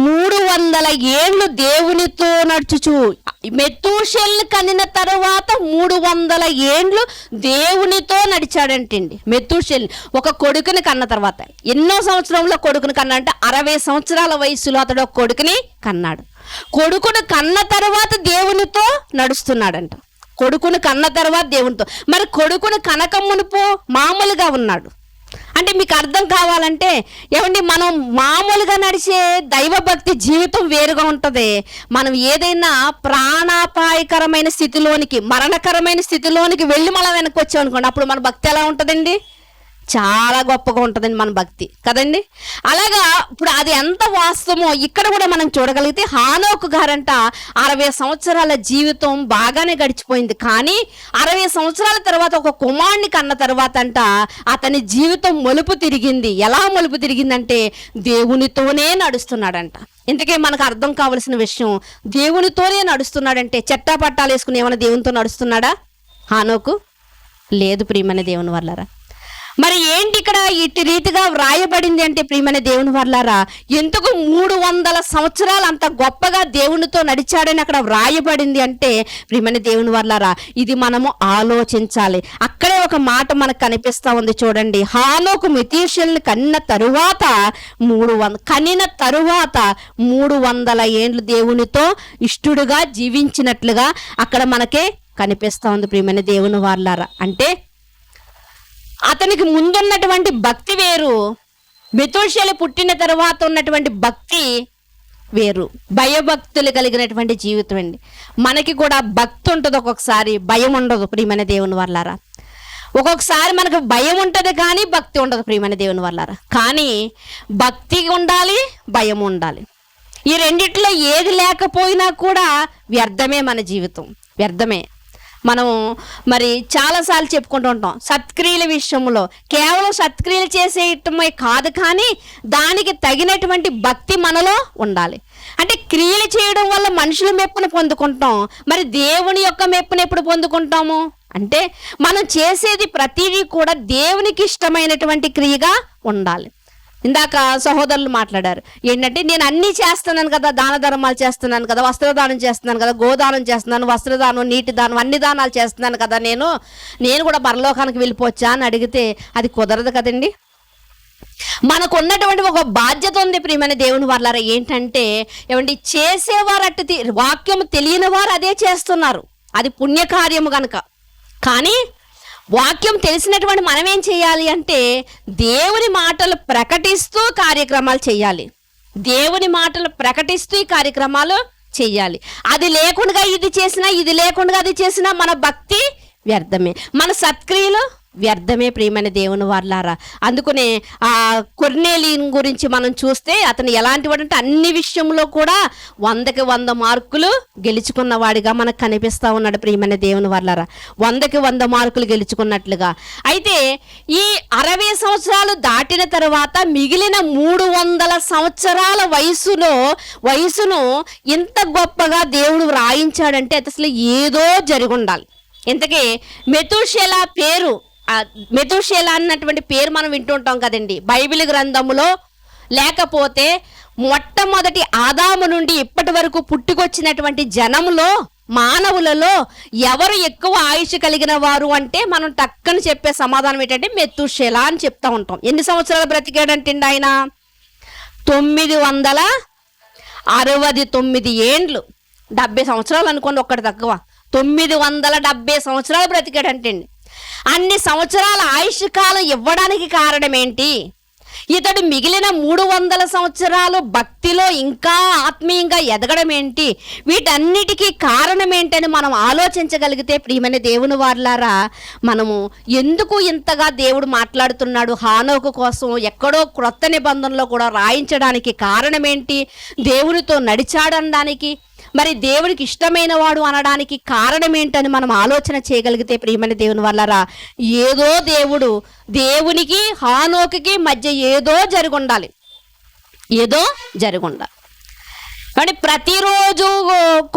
[SPEAKER 1] 300 ఏళ్ళు దేవునితో నడుచుచు, మెతూషెల్ని కనిన తరువాత 300 ఏళ్ళు దేవునితో నడిచాడంటండి. మెతూషెల్ ఒక కొడుకుని కన్న తర్వాత ఎన్నో సంవత్సరంలో కొడుకుని కన్నా అంటే 60 సంవత్సరాల వయసులో అతడు ఒక కొడుకుని కన్నాడు. కొడుకుని కన్న తర్వాత దేవునితో నడుస్తున్నాడంట. కొడుకుని కన్న తర్వాత దేవునితో, మరి కొడుకుని కనక మునుపు మామూలుగా ఉన్నాడు. అంటే మీకు అర్థం కావాలంటే ఏమండి, మనం మామూలుగా నడిచే దైవభక్తి జీవితం వేరుగా ఉంటుంది. మనం ఏదైనా ప్రాణాపాయకరమైన స్థితిలోనికి, మరణకరమైన స్థితిలోనికి వెళ్ళి మనం వెనక్కి వచ్చాం అనుకోండి, అప్పుడు మన భక్తి ఎలా ఉంటుందండి, చాలా గొప్పగా ఉంటుందండి మన భక్తి కదండి. అలాగా ఇప్పుడు అది ఎంత వాస్తవమో ఇక్కడ కూడా మనం చూడగలిగితే హానోకు గారంట 60 సంవత్సరాల జీవితం బాగానే గడిచిపోయింది, కానీ 60 సంవత్సరాల తర్వాత ఒక కుమారుని కన్న తర్వాత అంట అతని జీవితం మలుపు తిరిగింది. ఎలా మలుపు తిరిగిందంటే దేవునితోనే నడుస్తున్నాడంట. ఇంతకే మనకు అర్థం కావలసిన విషయం, దేవునితోనే నడుస్తున్నాడంటే చెట్టా పట్టాలు వేసుకుని ఏమైనా దేవునితో నడుస్తున్నాడా హానోకు? లేదు ప్రియమైన దేవుని వల్లరా. మరి ఏంటి ఇక్కడ ఇటు రీతిగా వ్రాయబడింది అంటే ప్రియమైన దేవుని వల్లారా, ఎందుకు 300 సంవత్సరాలు అంత గొప్పగా దేవునితో నడిచాడని అక్కడ వ్రాయబడింది అంటే ప్రియమైన దేవుని వల్లారా, ఇది మనము ఆలోచించాలి. అక్కడే ఒక మాట మనకు కనిపిస్తా ఉంది చూడండి, హానోకు మెతూషెల్ని కనిన తరువాత 300 ఏండ్లు దేవునితో ఇష్టడుగా జీవించినట్లుగా అక్కడ మనకే కనిపిస్తా ఉంది ప్రియమైన దేవుని వల్లారా. అంటే అతనికి ముందున్నటువంటి భక్తి వేరు, మెతూషెల పుట్టిన తర్వాత ఉన్నటువంటి భక్తి వేరు. భయభక్తులు కలిగినటువంటి జీవితం అండి. మనకి కూడా భక్తి ఉంటుంది, ఒక్కొక్కసారి భయం ఉండదు ప్రియమైన దేవుని వల్లారా. ఒక్కొక్కసారి మనకు భయం ఉంటుంది కానీ భక్తి ఉండదు ప్రియమైన దేవుని వల్లారా. కానీ భక్తి ఉండాలి, భయం ఉండాలి. ఈ రెండిట్లో ఏది లేకపోయినా కూడా వ్యర్థమే, మన జీవితం వ్యర్థమే. మనం మరి చాలాసార్లు చెప్పుకుంటూ ఉంటాం, సత్క్రియల విషయంలో కేవలం సత్క్రియలు చేసేయటమే కాదు, కానీ దానికి తగినటువంటి భక్తి మనలో ఉండాలి. అంటే క్రియలు చేయడం వల్ల మనుషుల మెప్పును పొందుకుంటాం, మరి దేవుని యొక్క మెప్పును ఎప్పుడు పొందుకుంటాము అంటే మనం చేసేది ప్రతిదీ కూడా దేవునికి ఇష్టమైనటువంటి క్రియగా ఉండాలి. ఇందాక సహోదరులు మాట్లాడారు ఏంటంటే, నేను అన్నీ చేస్తున్నాను కదా, దాన ధర్మాలు చేస్తున్నాను కదా, వస్త్రదానం చేస్తున్నాను కదా, గోదానం చేస్తున్నాను, వస్త్రదానం, నీటి దానం, అన్ని దానాలు చేస్తున్నాను కదా, నేను కూడా పరలోకానికి వెళ్ళిపోవచ్చా అని అడిగితే అది కుదరదు కదండి. మనకు ఉన్నటువంటి ఒక బాధ్యత ఉంది ప్రియమైన దేవుని వల్లారా. ఏంటంటే ఏమండి, చేసేవారు అట్టి వాక్యం తెలియని వారు అదే చేస్తున్నారు, అది పుణ్యకార్యము కనుక. కానీ వాక్యం తెలిసినటువంటి మనం ఏం చేయాలి అంటే దేవుని మాటలు ప్రకటిస్తూ కార్యక్రమాలు చేయాలి. దేవుని మాటలు ప్రకటిస్తూ ఈ కార్యక్రమాలు చేయాలి. అది లేకుండా ఇది చేసినా, ఇది లేకుండా అది చేసినా మన భక్తి వ్యర్థమే, మన సత్క్రియలు వ్యర్థమే ప్రియమైన దేవుని వారలారా. అందుకనే ఆ కొర్నేలియను గురించి మనం చూస్తే అతను ఎలాంటి వాడంటే అన్ని విషయంలో కూడా 100కి 100 మార్కులు గెలుచుకున్నవాడిగా మనకు కనిపిస్తూ ఉన్నాడు ప్రియమైన దేవుని వారలారా. 100కి 100 మార్కులు గెలుచుకున్నట్లుగా. అయితే ఈ 60 సంవత్సరాలు దాటిన తర్వాత మిగిలిన 300 సంవత్సరాల వయసును ఇంత గొప్పగా దేవుడు వ్రాయించాడంటే అది అసలు ఏదో జరిగి ఉండాలి. ఇంతకీ మెతూషెలా పేరు, మెతూషెలా అన్నటువంటి పేరు మనం వింటుంటాం కదండి బైబిల్ గ్రంథములో. లేకపోతే మొట్టమొదటి ఆదాము నుండి ఇప్పటి వరకు పుట్టుకొచ్చినటువంటి జనములో మానవులలో ఎవరు ఎక్కువ ఆయుష్ కలిగిన వారు అంటే మనం టక్కని చెప్పే సమాధానం ఏంటంటే మెతూషెలా అని చెప్తా ఉంటాం. ఎన్ని సంవత్సరాలు బ్రతికాడంటే ఆయన 969 ఏండ్లు. 70 సంవత్సరాలు అనుకోండి, ఒక్కటి తక్కువ. 970 సంవత్సరాలు బ్రతికాడంటే అన్ని సంవత్సరాల ఆయుష్ కాలం ఇవ్వడానికి కారణం ఏంటి? ఇతడు మిగిలిన 300 సంవత్సరాలు భక్తిలో ఇంకా ఆత్మీయంగా ఎదగడం ఏంటి? వీటన్నిటికీ కారణం ఏంటని మనం ఆలోచించగలిగితే ప్రియమైన దేవుని వారలారా, మనము ఎందుకు ఇంతగా దేవుడు మాట్లాడుతున్నాడు హానోకు కోసం ఎక్కడో క్రొత్త నిబంధనలో కూడా రాయించడానికి కారణం ఏంటి? దేవునితో నడిచాడనడానికి, మరి దేవుడికి ఇష్టమైన వాడు అనడానికి కారణం ఏంటని మనం ఆలోచన చేయగలిగితే ప్రియమైన దేవుని వల్లరా, ఏదో దేవునికి హానోకుకి మధ్య ఏదో జరుగుండాలి. కానీ ప్రతిరోజు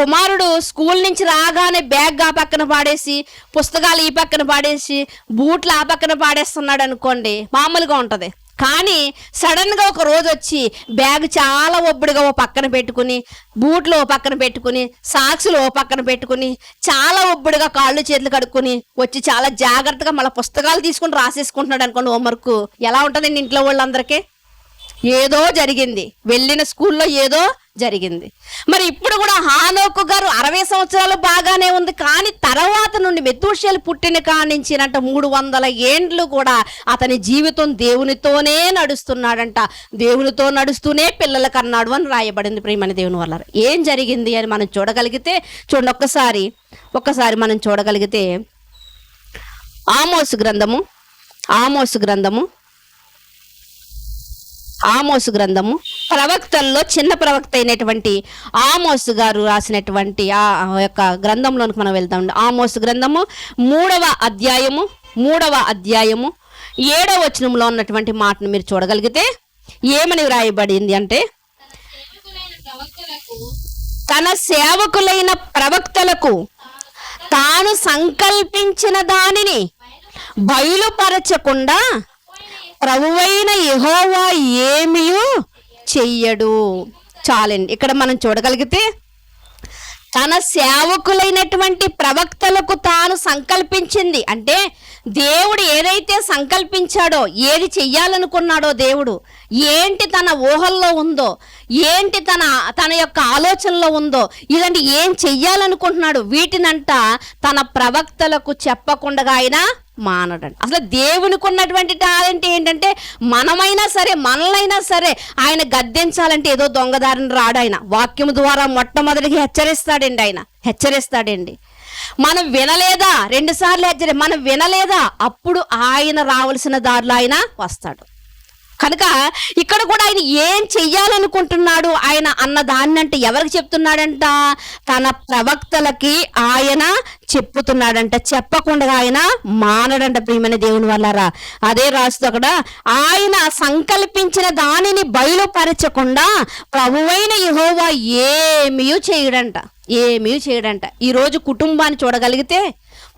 [SPEAKER 1] కుమారుడు స్కూల్ నుంచి రాగానే బ్యాగ్ ఆ పక్కన పాడేసి, పుస్తకాలు ఈ పక్కన పాడేసి, బూట్లు ఆ పక్కన పాడేస్తున్నాడు అనుకోండి, మామూలుగా ఉంటుంది. కానీ సడన్గా ఒక రోజు వచ్చి బ్యాగ్ చాలా ఒబ్బడిగా ఓ పక్కన పెట్టుకుని, బూట్లు ఓ పక్కన పెట్టుకుని, సాక్సులు ఓ పక్కన పెట్టుకుని, చాలా ఒబ్బడిగా కాళ్ళు చేతులు కడుక్కుని వచ్చి చాలా జాగ్రత్తగా మళ్ళీ పుస్తకాలు తీసుకుని రాసేసుకుంటున్నాడు అనుకోండి హోంవర్క్. ఎలా ఉంటుందండి ఇంట్లో వాళ్ళందరికీ? ఏదో జరిగింది, వెళ్ళిన స్కూల్లో ఏదో జరిగింది. మరి ఇప్పుడు కూడా హానోకు గారు 60 సంవత్సరాలు బాగానే ఉంది, కానీ తర్వాత నుండి మెతూషెల పుట్టిన కానించినంట 300 ఏండ్లు కూడా అతని జీవితం దేవునితోనే నడుస్తున్నాడంట. దేవునితో నడుస్తూనే పిల్లలకు అన్నాడు అని రాయబడింది ప్రియమైన దేవుని వల్ల. ఏం జరిగింది అని మనం చూడగలిగితే చూడండి, ఒక్కసారి మనం చూడగలిగితే ఆమోసు గ్రంథము ప్రవక్తల్లో చిన్న ప్రవక్త అయినటువంటి ఆమోసు గారు రాసినటువంటి ఆ యొక్క గ్రంథంలోనికి మనం వెళ్తామండి. ఆమోసు గ్రంథము 3వ అధ్యాయము 7వ వచనంలో ఉన్నటువంటి మాటను మీరు చూడగలిగితే ఏమని వ్రాయబడింది అంటే, తన సేవకులైన ప్రవక్తలకు తాను సంకల్పించిన దానిని బయలుపరచకుండా ప్రభువైన యెహోవా ఏమీ చెయ్యడు. చాలండి, ఇక్కడ మనం చూడగలిగితే తన సేవకులైనటువంటి ప్రవక్తలకు తాను సంకల్పించింది అంటే దేవుడు ఏదైతే సంకల్పించాడో, ఏది చెయ్యాలనుకున్నాడో, దేవుడు ఏంటి తన ఊహల్లో ఉందో, ఏంటి తన యొక్క ఆలోచనలో ఉందో, ఇలాంటి ఏం చెయ్యాలనుకుంటున్నాడు, వీటినంట తన ప్రవక్తలకు చెప్పకుండా ఆయన మానడండి. అసలు దేవునికి ఉన్నటువంటి టాలెంట్ ఏంటంటే మనమైనా సరే, మనలైనా సరే ఆయన గద్దించాలంటే ఏదో దొంగదారిని రాడు. ఆయన వాక్యం ద్వారా మొట్టమొదటిగా హెచ్చరిస్తాడండి. మనం వినలేదా, 2 సార్లు మనం వినలేదా, అప్పుడు ఆయన రావాల్సిన దారిలో ఆయన వస్తాడు. కనుక ఇక్కడ కూడా ఆయన ఏం చెయ్యాలనుకుంటున్నాడు ఆయన అన్న దాన్ని అంటే ఎవరికి చెప్తున్నాడంట? తన ప్రవక్తలకి ఆయన చెప్పుతున్నాడంట. చెప్పకుండా ఆయన మానడంట ప్రియమైన దేవుని వల్లరా. అదే రాస్తూ అక్కడ, ఆయన సంకల్పించిన దానిని బయలుపరచకుండా ప్రభువైన యెహోవా ఏమీ చేయడంట. ఈరోజు కుటుంబాన్ని చూడగలిగితే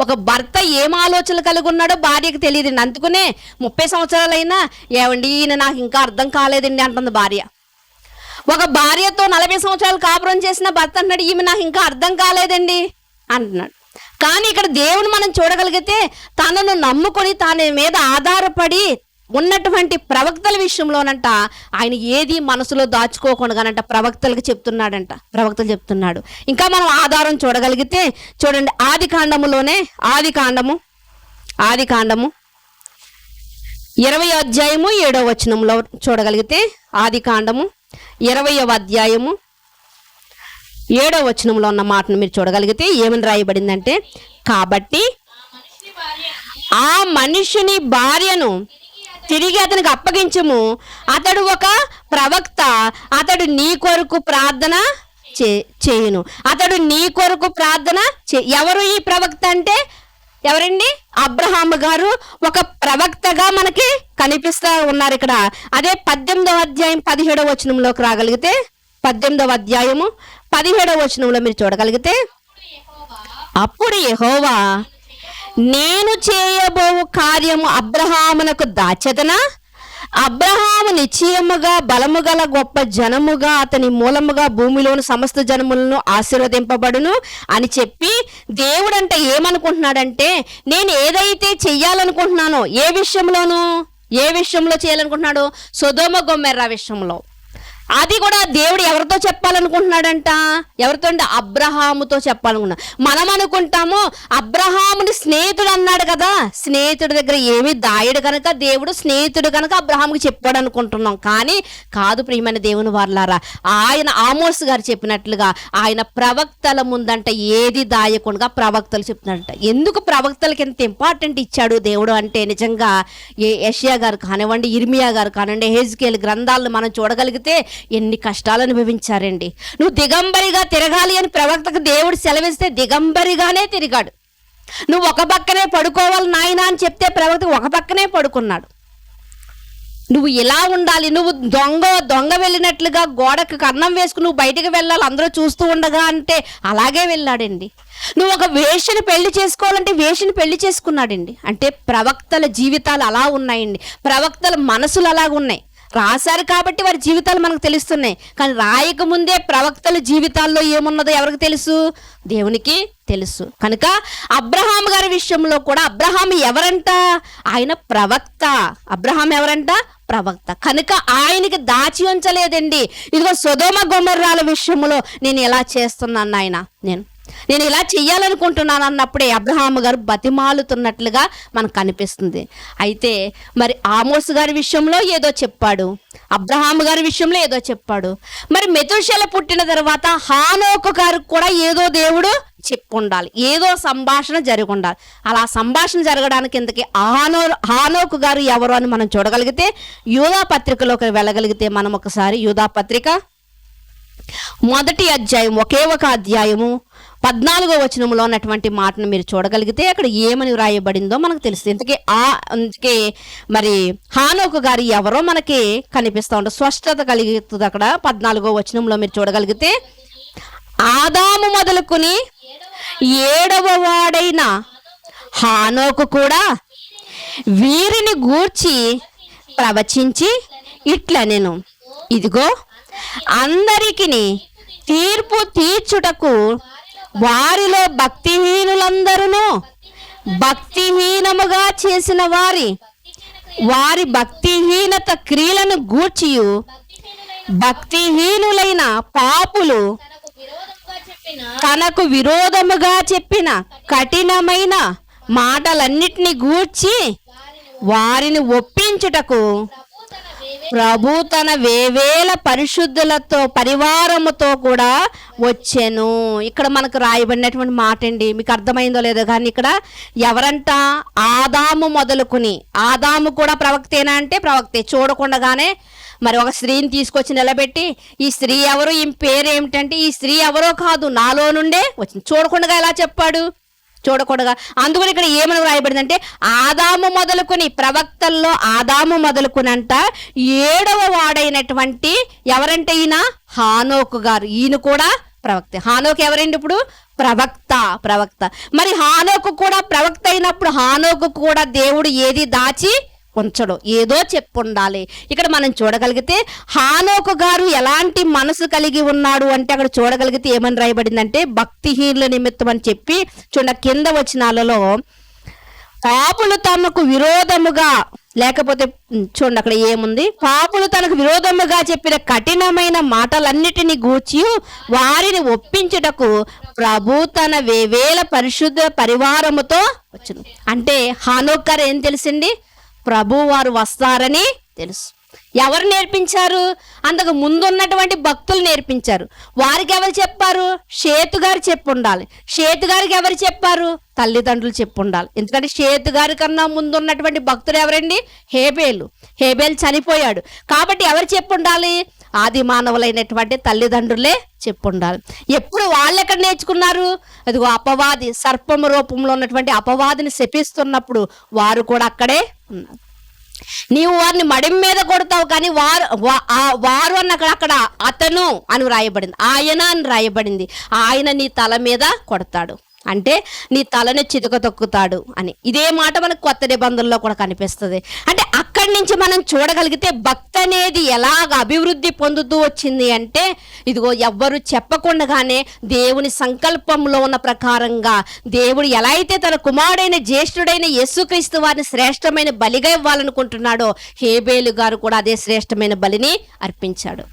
[SPEAKER 1] ఒక భర్త ఏం ఆలోచనలు కలిగి ఉన్నాడో భార్యకు తెలియదండి. అందుకునే 30 సంవత్సరాలైనా ఏమండి ఈయన నాకు ఇంకా అర్థం కాలేదండి అంటుంది భార్య. ఒక భార్యతో 40 సంవత్సరాలు కాపురం చేసిన భర్త అన్నాడు, ఈమె నాకు ఇంకా అర్థం కాలేదండి అంటున్నాడు. కానీ ఇక్కడ దేవుని మనం చూడగలిగితే తనను నమ్ముకొని తన మీద ఆధారపడి ఉన్నటువంటి ప్రవక్తల విషయంలోనంట ఆయన ఏది మనసులో దాచుకోకుండానంట ప్రవక్తలు చెప్తున్నాడు. ఇంకా మనం ఆధారం చూడగలిగితే చూడండి, ఆది కాండము 20వ అధ్యాయము 7వ వచనంలో చూడగలిగితే, ఆది కాండము 20వ అధ్యాయము 7వ వచనంలో ఉన్న మాటను మీరు చూడగలిగితే ఏమని రాయబడిందంటే, కాబట్టి ఆ మనుషుని భార్యను తిరిగి అతనికి అప్పగించము, అతడు ఒక ప్రవక్త, అతడు నీ కొరకు ప్రార్థన చేయును. అతడు నీ కొరకు ప్రార్థన ఎవరు ఈ ప్రవక్త అంటే ఎవరండి? అబ్రహాము గారు ఒక ప్రవక్తగా మనకి కనిపిస్తా ఉన్నారు ఇక్కడ. అదే 18వ అధ్యాయం 17వ వచనంలోకి రాగలిగితే, 18వ అధ్యాయము 17వ వచనంలో మీరు చూడగలిగితే, అప్పుడు యెహోవా నేను చేయబో కార్యము అబ్రహామునకు దాచెదనా? అబ్రహాము నిశ్చయముగా బలము గల గొప్ప జనముగా అతని మూలముగా భూమిలోని సమస్త జనములను ఆశీర్వదింపబడును అని చెప్పి దేవుడంట ఏమనుకుంటున్నాడంటే, నేను ఏదైతే చెయ్యాలనుకుంటున్నానో, ఏ విషయంలో చేయాలనుకుంటున్నాడు? సొదొమ గొమొర్రా విషయంలో. అది కూడా దేవుడు ఎవరితో చెప్పాలనుకుంటున్నాడంట? ఎవరితో అంటే అబ్రహాముతో చెప్పాలనుకున్నాడు. మనం అనుకుంటాము అబ్రహాముని స్నేహితుడు అన్నాడు కదా, స్నేహితుడి దగ్గర ఏమి దాయడు కనుక దేవుడు స్నేహితుడు కనుక అబ్రహాముకి చెప్పాడు అనుకుంటున్నాం. కానీ కాదు ప్రియమైన దేవుని వారలారా, ఆయన ఆమోస్ గారు చెప్పినట్లుగా ఆయన ప్రవక్తల ముందంట ఏది దాయకుండా ప్రవక్తలు చెప్తున్నాడంట. ఎందుకు ప్రవక్తలకి ఎంత ఇంపార్టెంట్ ఇచ్చాడు దేవుడు అంటే, నిజంగా యెషయా గారు కానివ్వండి, ఇర్మియా గారు కానివ్వండి, హెజ్కేల్ గ్రంథాలను మనం చూడగలిగితే ఎన్ని కష్టాలు అనుభవించారండి. నువ్వు దిగంబరిగా తిరగాలి అని ప్రవక్తకు దేవుడు సెలవిస్తే దిగంబరిగానే తిరిగాడు. నువ్వు ఒక పక్కనే పడుకోవాలి నాయనా అని చెప్తే ప్రవక్త ఒక పక్కనే పడుకున్నాడు. నువ్వు ఇలా ఉండాలి, నువ్వు దొంగ వెళ్ళినట్లుగా గోడకు కన్నం వేసుకుని నువ్వు బయటకు వెళ్ళాలి అందరూ చూస్తూ ఉండగా అంటే అలాగే వెళ్ళాడండి. నువ్వు ఒక వేషని పెళ్లి చేసుకోవాలంటే వేషని పెళ్లి చేసుకున్నాడండి. అంటే ప్రవక్తల జీవితాలు అలా ఉన్నాయండి, ప్రవక్తల మనసులు అలాగ ఉన్నాయి. రాశారు కాబట్టి వారి జీవితాలు మనకు తెలుస్తున్నాయి, కానీ రాయకముందే ప్రవక్తల జీవితాల్లో ఏమున్నదో ఎవరికి తెలుసు? దేవునికి తెలుసు. కనుక అబ్రహాం గారి విషయంలో కూడా అబ్రహాం ఎవరంట? ఆయన ప్రవక్త. అబ్రహాం ఎవరంట? ప్రవక్త. కనుక ఆయనకి దాచి ఉంచలేదండి. ఇదిగో సొదొమ గొమొర్రాల విషయంలో నేను ఎలా చేస్తున్నాను నాయన, నేను ఇలా చెయ్యాలనుకుంటున్నాను అన్నప్పుడే అబ్రహాము గారు బతిమాలుతున్నట్లుగా మనకు కనిపిస్తుంది. అయితే మరి ఆమోస్ గారి విషయంలో ఏదో చెప్పాడు, అబ్రహాము గారి విషయంలో ఏదో చెప్పాడు. మరి మెతూషెల పుట్టిన తర్వాత హానోకు గారు కూడా ఏదో దేవుడు చెప్పుండాలి, ఏదో సంభాషణ జరిగి ఉండాలి. అలా సంభాషణ జరగడానికి ఇంతకీ హానోకు గారు ఎవరు అని మనం చూడగలిగితే, యూదా పత్రికలోకి వెళ్ళగలిగితే మనం ఒకసారి యూదా పత్రిక 1వ అధ్యాయం ఒకే ఒక అధ్యాయము 14వ వచనంలో ఉన్నటువంటి మాటను మీరు చూడగలిగితే అక్కడ ఏమని వ్రాయబడిందో మనకు తెలుస్తుంది. అందుకే మరి హానోకు గారు ఎవరో మనకి కనిపిస్తూ ఉంటుంది, స్పష్టత కలుగుతుంది. అక్కడ 14వ వచనంలో మీరు చూడగలిగితే, ఆదాము మొదలుకొని 7వ వాడైన హానోకు కూడా వీరిని గూర్చి ప్రవచించి ఇట్లా నేను, ఇదిగో అందరికి తీర్పు తీర్చుటకు వారిలో భక్తిహీనులందరూ భక్తిహీనముగా చేసిన వారి భక్తిహీనత క్రియలను గూర్చియు భక్తిహీనులైన పాపులు తనకు విరోధముగా చెప్పిన కఠినమైన మాటలన్నిటిని గూర్చి వారిని ఒప్పించుటకు ప్రభు తన వేవేల పరిశుద్ధులతో పరివారముతో కూడా వచ్చెను. ఇక్కడ మనకు రాయబడినటువంటి మాట అండి, మీకు అర్థమైందో లేదో కానీ ఇక్కడ ఎవరంట? ఆదాము మొదలుకుని, ఆదాము కూడా ప్రవక్తేనా అంటే ప్రవక్తే. చూడకుండానే మరి ఒక స్త్రీని తీసుకొచ్చి నిలబెట్టి, ఈ స్త్రీ ఎవరు, ఈ పేరు ఏమిటంటే ఈ స్త్రీ ఎవరో కాదు నాలో నుండే వచ్చింది. చూడకుండా ఎలా చెప్పాడు? చూడకూడగా. అందుకని ఇక్కడ ఏమని రాయబడిందంటే, ఆదాము మొదలుకొని, ప్రవక్తల్లో ఆదాము మొదలుకునంట 7వ వాడైనటువంటి ఎవరంటే ఈయన హానోకు గారు. ఈయన కూడా ప్రవక్త. హానోకు ఎవరండి? ఇప్పుడు ప్రవక్త. మరి హానోకు కూడా ప్రవక్త అయినప్పుడు హానోకు కూడా దేవుడు ఏది దాచి ఉంచడు, ఏదో చెప్పుండాలి. ఇక్కడ మనం చూడగలిగితే హానోకు గారు ఎలాంటి మనసు కలిగి ఉన్నాడు అంటే అక్కడ చూడగలిగితే ఏమని రాయబడిందంటే, భక్తిహీనుల నిమిత్తం అని చెప్పి చూడ కింద వచనాలలో పాపులు తమకు విరోధముగా, లేకపోతే చూడండి అక్కడ ఏముంది, పాపులు తనకు విరోధముగా చెప్పిన కఠినమైన మాటలన్నిటిని గూర్చి వారిని ఒప్పించుటకు ప్రభు తన వేవేల పరిశుద్ధ పరివారముతో వచ్చును. అంటే హానోకు గారు ఏం తెలిసింది? ప్రభు వారు వస్తారని తెలుసు. ఎవరు నేర్పించారు? అంతకు ముందున్నటువంటి భక్తులు నేర్పించారు. వారికి ఎవరు చెప్పారు? షేతు గారు చెప్పు ఉండాలి. షేతు గారికి ఎవరు చెప్పారు? తల్లిదండ్రులు చెప్పు ఉండాలి. ఎందుకంటే షేతు గారి కన్నా ముందు ఉన్నటువంటి భక్తుడు ఎవరండి? హేబేలు. హేబేలు చనిపోయాడు కాబట్టి ఎవరు చెప్పు ఉండాలి? ఆది మానవులైనటువంటి తల్లిదండ్రులే చెప్పు ఉండాలి. ఎప్పుడు వాళ్ళు ఎక్కడ నేర్చుకున్నారు? అదిగో అపవాది సర్పము రూపంలో ఉన్నటువంటి అపవాదిని శపిస్తున్నప్పుడు వారు కూడా అక్కడే ఉన్నారు. నీవు వారిని మడిం మీద కొడతావు కానీ వారు అన్న అక్కడ అతను అని రాయబడింది, ఆయన అని రాయబడింది. ఆయన నీ తల మీద కొడతాడు అంటే నీ తలని చితక తొక్కుతాడు అని. ఇదే మాట మనకు కొత్త నిబంధనలో కూడా కనిపిస్తుంది. అంటే అక్కడి నుంచి మనం చూడగలిగితే భక్తి అనేది ఎలాగ అభివృద్ధి పొందుతూ వచ్చింది అంటే ఇదిగో ఎవ్వరు చెప్పకుండానే దేవుని సంకల్పంలో ఉన్న ప్రకారంగా దేవుడు ఎలా అయితే తన కుమారుడైన జ్యేష్ఠుడైన యేసుక్రీస్తు వారిని శ్రేష్టమైన బలిగా ఇవ్వాలనుకుంటున్నాడో హేబేలు గారు కూడా అదే శ్రేష్టమైన బలిని అర్పించాడు.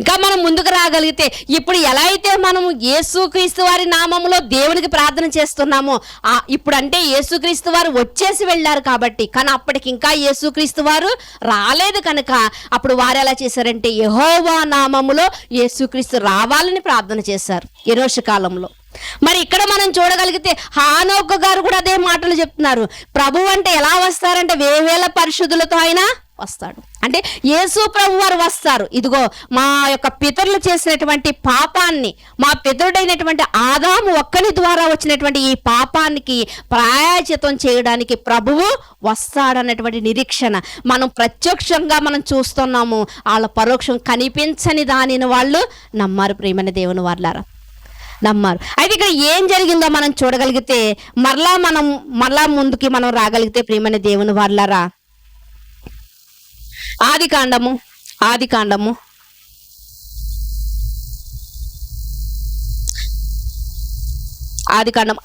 [SPEAKER 1] ఇంకా మనం ముందుకు రాగలిగితే ఇప్పుడు ఎలా అయితే మనము యేసుక్రీస్తు వారి నామములో దేవునికి ప్రార్థన చేస్తున్నామో ఇప్పుడు అంటే యేసుక్రీస్తు వారు వచ్చేసి వెళ్ళారు కాబట్టి, కానీ అప్పటికి ఇంకా యేసుక్రీస్తు వారు రాలేదు కనుక అప్పుడు వారు ఎలా చేశారంటే యెహోవా నామములో యేసుక్రీస్తు రావాలని ప్రార్థన చేశారు ఎనోషు కాలంలో. మరి ఇక్కడ మనం చూడగలిగితే హానోకు గారు కూడా అదే మాటలు చెప్తున్నారు. ప్రభు అంటే ఎలా వస్తారంటే వేవేల పరిశుద్ధులతో ఆయన వస్తాడు. అంటే యేసు ప్రభు వారు వస్తారు. ఇదిగో మా యొక్క పితరులు చేసినటువంటి పాపాన్ని, మా పితరుడైనటువంటి ఆదాము ఒక్కని ద్వారా వచ్చినటువంటి ఈ పాపానికి ప్రాయశ్చిత్తం చేయడానికి ప్రభువు వస్తాడన్నటువంటి నిరీక్షణ మనం ప్రత్యక్షంగా మనం చూస్తున్నాము. వాళ్ళ పరోక్షం కనిపించని దానిని వాళ్ళు నమ్మారు. ప్రియమైన దేవుని వాళ్ళారా, నమ్మారు. అయితే ఇక్కడ ఏం జరిగిందో మనం చూడగలిగితే మరలా ముందుకి మనం రాగలిగితే ప్రియమైన దేవుని వాళ్ళారా, ఆది కాండము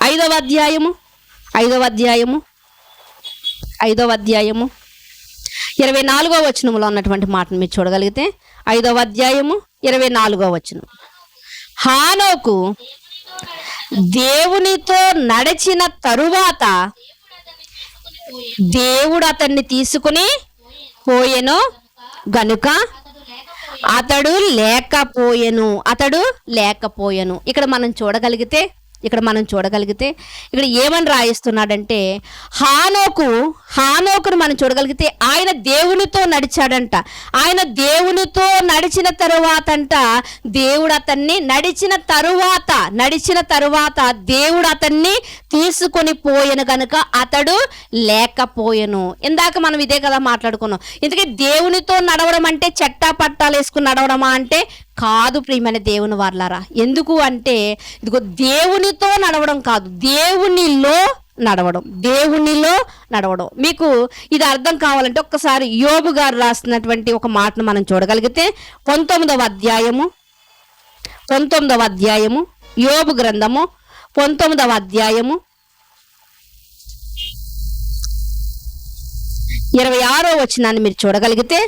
[SPEAKER 1] 5వ అధ్యాయము 24వ వచనంలో ఉన్నటువంటి మాటను మీరు చూడగలిగితే 5వ అధ్యాయము 24వ వచనం. హానోకు దేవునితో నడిచిన తరువాత దేవుడు అతన్ని తీసుకుని పోయెను గనుక అతడు లేకపోయెను. ఇక్కడ మనం చూడగలిగితే ఇక్కడ ఏమని రాయిస్తున్నాడంటే హానోకును మనం చూడగలిగితే ఆయన దేవునితో నడిచాడంట. ఆయన దేవునితో నడిచిన తరువాత దేవుడు అతన్ని నడిచిన తరువాత దేవుడు అతన్ని తీసుకొని పోయెను గనుక అతడు లేకపోయెను. ఇందాక మనం ఇదే కదా మాట్లాడుకున్నాం. ఇందుకే దేవునితో నడవడం అంటే చట్టా పట్టాలు వేసుకుని నడవడమా అంటే కాదు ప్రియమైన దేవుని వాళ్ళారా. ఎందుకు అంటే ఇదిగో దేవునితో నడవడం కాదు, దేవునిలో నడవడం. మీకు ఇది అర్థం కావాలంటే ఒక్కసారి యోబు గారు రాసినటువంటి ఒక మాటను మనం చూడగలిగితే 19వ అధ్యాయము యోబు గ్రంథము 19వ అధ్యాయము 26వ వచనాన్ని మీరు చూడగలిగితే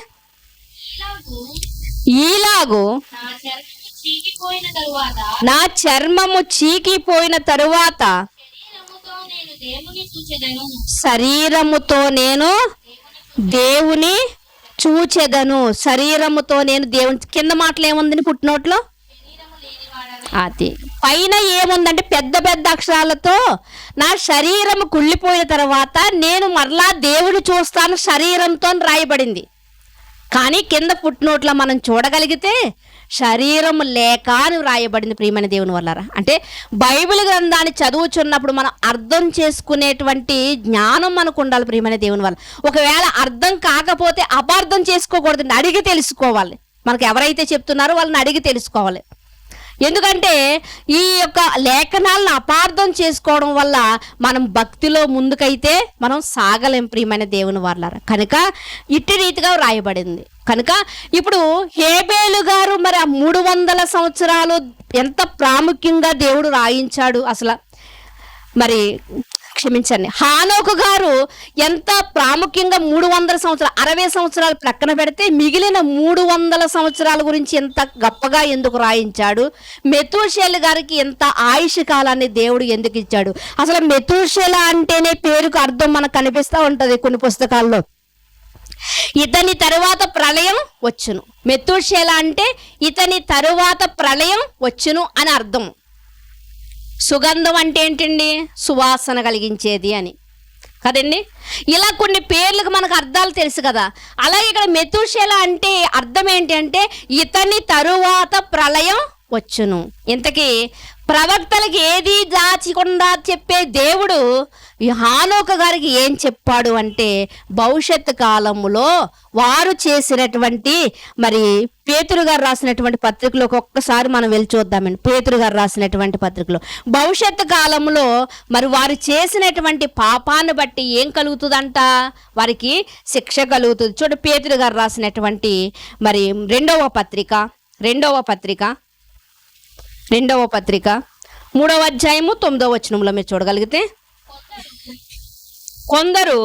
[SPEAKER 1] ఈలాగు నా చర్మము చీకిపోయిన తరువాత శరీరముతో నేను దేవుని చూచెదను. కింద మాటలు ఏముందని పుట్టినోట్లో అది పైన ఏముందంటే పెద్ద పెద్ద అక్షరాలతో నా శరీరము కుళ్ళిపోయిన తర్వాత నేను మరలా దేవుని చూస్తాను శరీరంతో రాయబడింది. కానీ కింద ఫుట్నోట్లో మనం చూడగలిగితే శరీరం లేక అని వ్రాయబడింది. ప్రియమైన దేవుని వల్లరా, అంటే బైబిల్ గ్రంథాన్ని చదువుచున్నప్పుడు మనం అర్థం చేసుకునేటువంటి జ్ఞానం మనకు ఉండాలి. ప్రియమైన దేవుని వల్ల ఒకవేళ అర్థం కాకపోతే అపార్థం చేసుకోకూడదు, అడిగి తెలుసుకోవాలి. మనకు ఎవరైతే చెప్తున్నారో వాళ్ళని అడిగి తెలుసుకోవాలి. ఎందుకంటే ఈ యొక్క లేఖనాలను అపార్థం చేసుకోవడం వల్ల మనం భక్తిలో ముందుకైతే మనం సాగలేం. ప్రియమైన దేవుని వాళ్ళారా, కనుక ఇట్టి రీతిగా వ్రాయబడింది. కనుక ఇప్పుడు హేబేలు గారు మరి ఆ 300 సంవత్సరాలు ఎంత ప్రాముఖ్యంగా దేవుడు రాయించాడు అసలు. మరి క్షమించండి, హానోకు గారు ఎంత ప్రాముఖ్యంగా 300 సంవత్సరాలు 60 సంవత్సరాలు ప్రక్కన పెడితే మిగిలిన 300 సంవత్సరాల గురించి ఎంత గొప్పగా ఎందుకు రాయించాడు. మెతూషేల గారికి ఎంత ఆయుష్ కాలాన్ని దేవుడు ఎందుకు ఇచ్చాడు. అసలు మెతూషేల అంటేనే పేరుకు అర్థం మనకు కనిపిస్తూ ఉంటుంది కొన్ని పుస్తకాల్లో. ఇతని తరువాత ప్రళయం వచ్చును. మెతూషేల అంటే ఇతని తరువాత ప్రళయం వచ్చును అని అర్థం. సుగంధం అంటే ఏంటండి? సువాసన కలిగించేది అని కదండి. ఇలా కొన్ని పేర్లకు మనకు అర్థాలు తెలుసు కదా. అలాగే ఇక్కడ మెతూషేల అంటే అర్థం ఏంటి అంటే ఇతని తరువాత ప్రళయం వచ్చును. ఇంతకీ ప్రవక్తలకి ఏది దాచకుండా చెప్పే దేవుడు ఈ హానోకు గారికి ఏం చెప్పాడు అంటే భవిష్యత్తు కాలములో వారు చేసినటువంటి మరి పేతురు గారు రాసినటువంటి పత్రికలో ఒక్కసారి మనం వెళ్ళి చూద్దామండి. పేతురు గారు రాసినటువంటి పత్రికలో భవిష్యత్తు కాలంలో మరి వారు చేసినటువంటి పాపాన్ని బట్టి ఏం కలుగుతుందంట? వారికి శిక్ష కలుగుతుంది. చూడ పేతురు గారు రాసినటువంటి మరి రెండవ పత్రిక 3వ అధ్యాయము 9వ వచనంలో మీరు చూడగలిగితే, కొందరు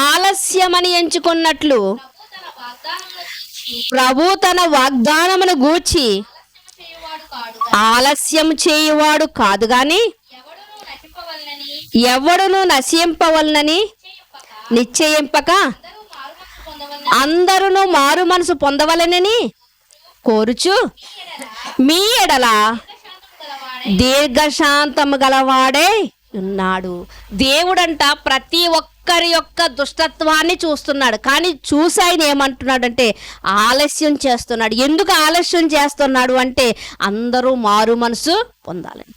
[SPEAKER 1] ఆలస్యమని ఎంచుకున్నట్లు ప్రభు తన వాగ్దానమును గూర్చి ఆలస్యం చేయువాడు కాదు గాని ఎవడును నశింపవలనని నిశ్చయింపక అందరూ మారు మనసు పొందవలనని కోరుచు మీ ఎడల దీర్ఘశాంతము గలవాడే ఉన్నాడు. దేవుడంట ప్రతి ఒక్కరి యొక్క దుష్టత్వాన్ని చూస్తున్నాడు. కానీ చూసి ఆయన ఏమంటున్నాడంటే ఆలస్యం చేస్తున్నాడు. ఎందుకు ఆలస్యం చేస్తున్నాడు అంటే అందరూ మారు మనసు పొందాలని.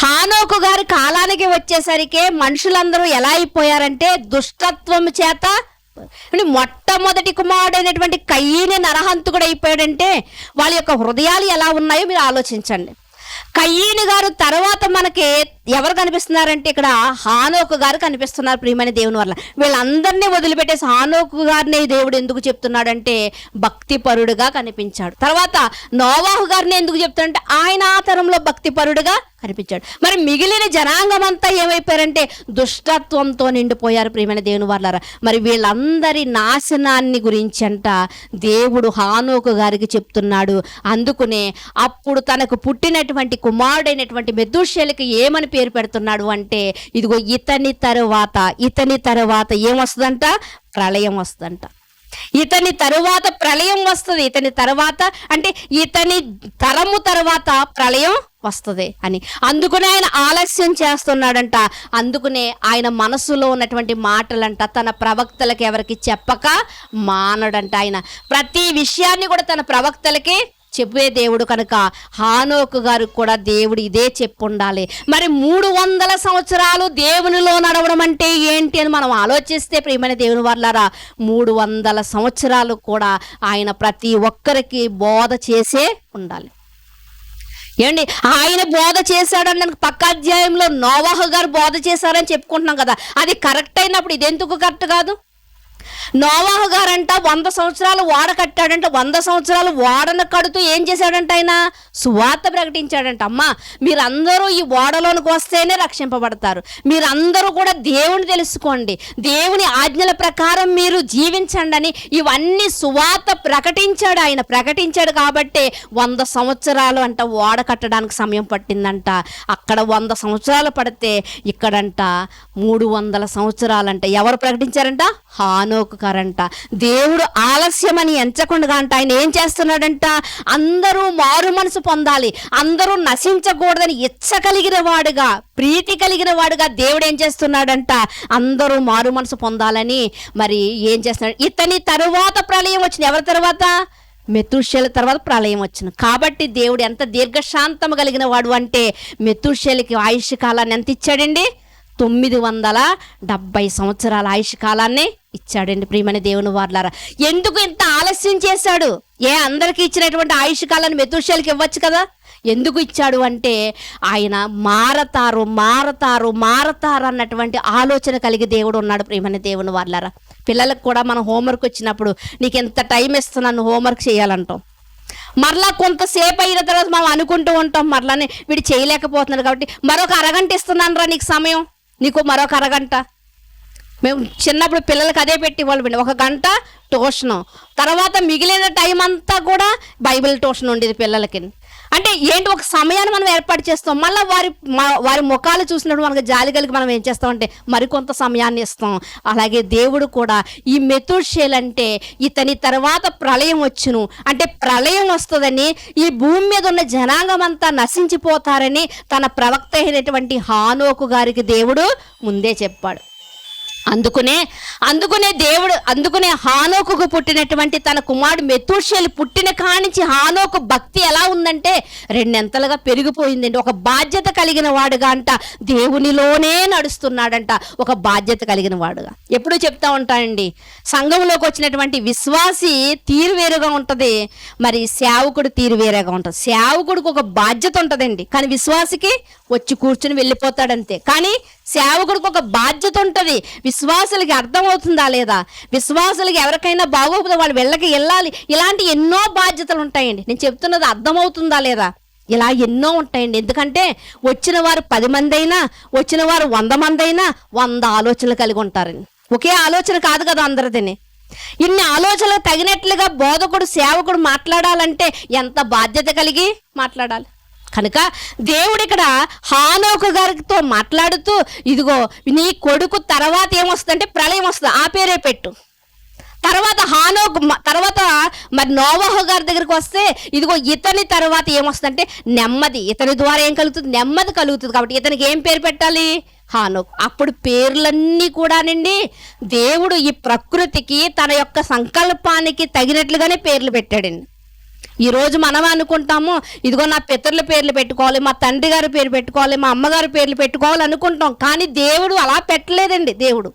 [SPEAKER 1] హానోకు గారి కాలానికి వచ్చేసరికి మనుషులందరూ ఎలా అయిపోయారంటే దుష్టత్వం చేత మొట్టమొదటి కుమారుడైనటువంటి కయ్యీని నరహంతకుడు అయిపోయాడంటే వాళ్ళ యొక్క హృదయాలు ఎలా ఉన్నాయో మీరు ఆలోచించండి. కయ్యీని గారు తర్వాత మనకి ఎవరు కనిపిస్తున్నారంటే ఇక్కడ హానోకు గారు కనిపిస్తున్నారు. ప్రియమైన దేవుని వల్ల వీళ్ళందరినీ వదిలిపెట్టేసి హానోకు గారిని దేవుడు ఎందుకు చెప్తున్నాడంటే భక్తిపరుడుగా కనిపించాడు. తర్వాత నోవాహు గారిని ఎందుకు చెప్తాడంటే ఆయన ఆ తరంలో భక్తిపరుడుగా కనిపించాడు. మరి మిగిలిన జనాంగం అంతా ఏమైపోయారంటే దుష్టత్వంతో నిండిపోయారు. ప్రియమైన దేవుని వాళ్ళారా, మరి వీళ్ళందరి నాశనాన్ని గురించి అంట దేవుడు హానోకు గారికి చెప్తున్నాడు. అందుకునే అప్పుడు తనకు పుట్టినటువంటి కుమారుడైనటువంటి మెతూషేలకి ఏమని పేరు పెడుతున్నాడు అంటే ఇదిగో ఇతని తరువాత ఏమొస్తుందంట? ప్రళయం వస్తుందంట. ఇతని తరువాత ప్రళయం వస్తుంది. ఇతని తర్వాత అంటే ఇతని తరము తర్వాత ప్రళయం వస్తుంది అని. అందుకనే ఆయన ఆలస్యం చేస్తున్నాడంట. అందుకనే ఆయన మనసులో ఉన్నటువంటి మాటలంట తన ప్రవక్తలకి ఎవరికి చెప్పక మానడంట. ఆయన ప్రతి విషయాన్ని కూడా తన ప్రవక్తలకి చెప్పే దేవుడు కనుక హానోకు గారు కూడా దేవుడు ఇదే చెప్పుండాలి. మరి 300 సంవత్సరాలు దేవునిలో నడవడం అంటే ఏంటి అని మనం ఆలోచిస్తే ప్రియమైన దేవుని వాళ్ళారా 300 సంవత్సరాలు కూడా ఆయన ప్రతి ఒక్కరికి బోధ చేసే ఉండాలి. ఏమండి, ఆయన బోధ చేశాడని పక్క అధ్యాయంలో నోవాహు గారు బోధ చేశారని చెప్పుకుంటున్నాం కదా, అది కరెక్ట్ అయినప్పుడు ఇది ఎందుకు కరెక్ట్ కాదు? నోవాహు గారంట 100 సంవత్సరాలు ఓడ కట్టాడంట. 100 సంవత్సరాలు ఓడను కడుతూ ఏం చేశాడంట? ఆయన సువార్త ప్రకటించాడంట. అమ్మా, మీరందరూ ఈ ఓడలోనికి వస్తేనే రక్షింపబడతారు. మీరందరూ కూడా దేవుని తెలుసుకోండి, దేవుని ఆజ్ఞల ప్రకారం మీరు జీవించండి అని ఇవన్నీ సువార్త ప్రకటించాడు. ఆయన ప్రకటించాడు కాబట్టి 100 సంవత్సరాలు అంట ఓడ కట్టడానికి సమయం పట్టిందంట. అక్కడ 100 సంవత్సరాలు పడితే ఇక్కడంట 300 సంవత్సరాలంట. ఎవరు ప్రకటించారంట? హానోకు గారంట. దేవుడు ఆలస్యమని ఎంచకుండా అంట ఆయన ఏం చేస్తున్నాడంట? అందరూ మారు మనసు పొందాలి, అందరూ నశించకూడదని ఇచ్చ కలిగిన వాడుగా, ప్రీతి కలిగిన వాడుగా దేవుడు ఏం చేస్తున్నాడంట? అందరూ మారు మనసు పొందాలని మరి ఏం చేస్తున్నాడు? ఇతని తరువాత ప్రళయం వచ్చింది. ఎవరి తర్వాత? మెతూషేల తర్వాత ప్రళయం వచ్చింది. కాబట్టి దేవుడు ఎంత దీర్ఘశాంతము కలిగిన వాడు అంటే మెతూషేలకి ఆయుష్ కాలాన్ని ఎంత ఇచ్చాడండి? 970 సంవత్సరాల ఆయుష్ కాలాన్ని ఇచ్చాడండి. ప్రియమైన దేవుని వారలారా, ఎందుకు ఇంత ఆలస్యం చేశాడు? అందరికీ ఇచ్చినటువంటి ఆయుష్ కాలాన్ని మెతూషేలకి ఇవ్వచ్చు కదా. ఎందుకు ఇచ్చాడు అంటే ఆయన మారతారు అన్నటువంటి ఆలోచన కలిగి దేవుడు ఉన్నాడు. ప్రియమైన దేవుని వారలారా, పిల్లలకు కూడా మనం హోంవర్క్ వచ్చినప్పుడు నీకు ఎంత టైం ఇస్తున్నాను హోంవర్క్ చేయాలంటాం. మరలా కొంతసేపు అయిన తర్వాత మనం అనుకుంటూ ఉంటాం మరలానే వీడు చేయలేకపోతున్నాడు కాబట్టి మరొక అరగంట ఇస్తున్నాను రా నీకు సమయం, నీకు మరొక అరగంట. మేము చిన్నప్పుడు పిల్లలకి అదే పెట్టేవాళ్ళు, 1 గంట ట్యూషను, తర్వాత మిగిలిన టైం అంతా కూడా బైబిల్ ట్యూషన్ ఉండేది పిల్లలకి. అంటే ఏంటి ఒక సమయాన్ని మనం ఏర్పాటు చేస్తాం, మళ్ళీ వారి ముఖాలు చూసినప్పుడు మనకు జాలి కలిగి మనం ఏం చేస్తామంటే మరికొంత సమయాన్ని ఇస్తాం. అలాగే దేవుడు కూడా ఈ మెతూషేల్ అంటే ఇతని తర్వాత ప్రళయం వచ్చును, అంటే ప్రళయం వస్తుందని, ఈ భూమి మీద ఉన్న జనాంగం అంతా నశించిపోతారని తన ప్రవక్త అయినటువంటి హానోకు గారికి దేవుడు ముందే చెప్పాడు. అందుకునే హానోకుకు పుట్టినటువంటి తన కుమారుడు మెతూషేలు పుట్టిన కానించి హానోకు భక్తి ఎలా ఉందంటే రెండెంతలుగా పెరిగిపోయిందండి. ఒక బాధ్యత కలిగిన వాడుగా అంట దేవునిలోనే నడుస్తున్నాడంట, ఒక బాధ్యత కలిగిన వాడుగా. ఎప్పుడూ చెప్తా ఉంటానండి, సంఘంలోకి వచ్చినటువంటి విశ్వాసి తీరు వేరుగా ఉంటుంది, మరి సేవకుడు తీరు వేరేగా ఉంటుంది. సేవకుడికి ఒక బాధ్యత ఉంటుందండి, కానీ విశ్వాసికి వచ్చి కూర్చుని వెళ్ళిపోతాడంతే. కానీ సేవకుడికి ఒక బాధ్యత ఉంటుంది. విశ్వాసులకి అర్థమవుతుందా లేదా, విశ్వాసులకి ఎవరికైనా బాగోకపోతే వాళ్ళు వెళ్ళాలి, ఇలాంటి ఎన్నో బాధ్యతలు ఉంటాయండి. నేను చెప్తున్నది అర్థమవుతుందా లేదా, ఇలా ఎన్నో ఉంటాయండి. ఎందుకంటే వచ్చిన వారు 10 మంది అయినా, వచ్చిన వారు 100 మంది అయినా 100 ఆలోచనలు కలిగి ఉంటారండి. ఒకే ఆలోచన కాదు కదా అందరిదని. ఇన్ని ఆలోచనలు తగినట్లుగా బోధకుడు సేవకుడు మాట్లాడాలంటే ఎంత బాధ్యత కలిగి మాట్లాడాలి. కనుక దేవుడు ఇక్కడ హానోకు గారితో మాట్లాడుతూ, ఇదిగో నీ కొడుకు తర్వాత ఏమొస్తుందంటే ప్రళయం వస్తుంది, ఆ పేరే పెట్టు. తర్వాత మరి నోవహు గారి దగ్గరికి వస్తే, ఇదిగో ఇతని తర్వాత ఏమొస్తుందంటే నెమ్మది, ఇతని ద్వారా ఏం కలుగుతుంది, నెమ్మది కలుగుతుంది. కాబట్టి ఇతనికి ఏం పేరు పెట్టాలి, హానోకు. అప్పుడు పేర్లన్నీ కూడానండి దేవుడు ఈ ప్రకృతికి తన యొక్క సంకల్పానికి తగినట్లుగానే పేర్లు పెట్టాడండి. ఈరోజు మనం అనుకుంటాము, ఇదిగో నా పితరుల పేర్లు పెట్టుకోవాలి, మా తండ్రి గారి పేరు పెట్టుకోవాలి, మా అమ్మగారి పేర్లు పెట్టుకోవాలి అనుకుంటాం. కానీ దేవుడు అలా పెట్టలేదండి. దేవుడు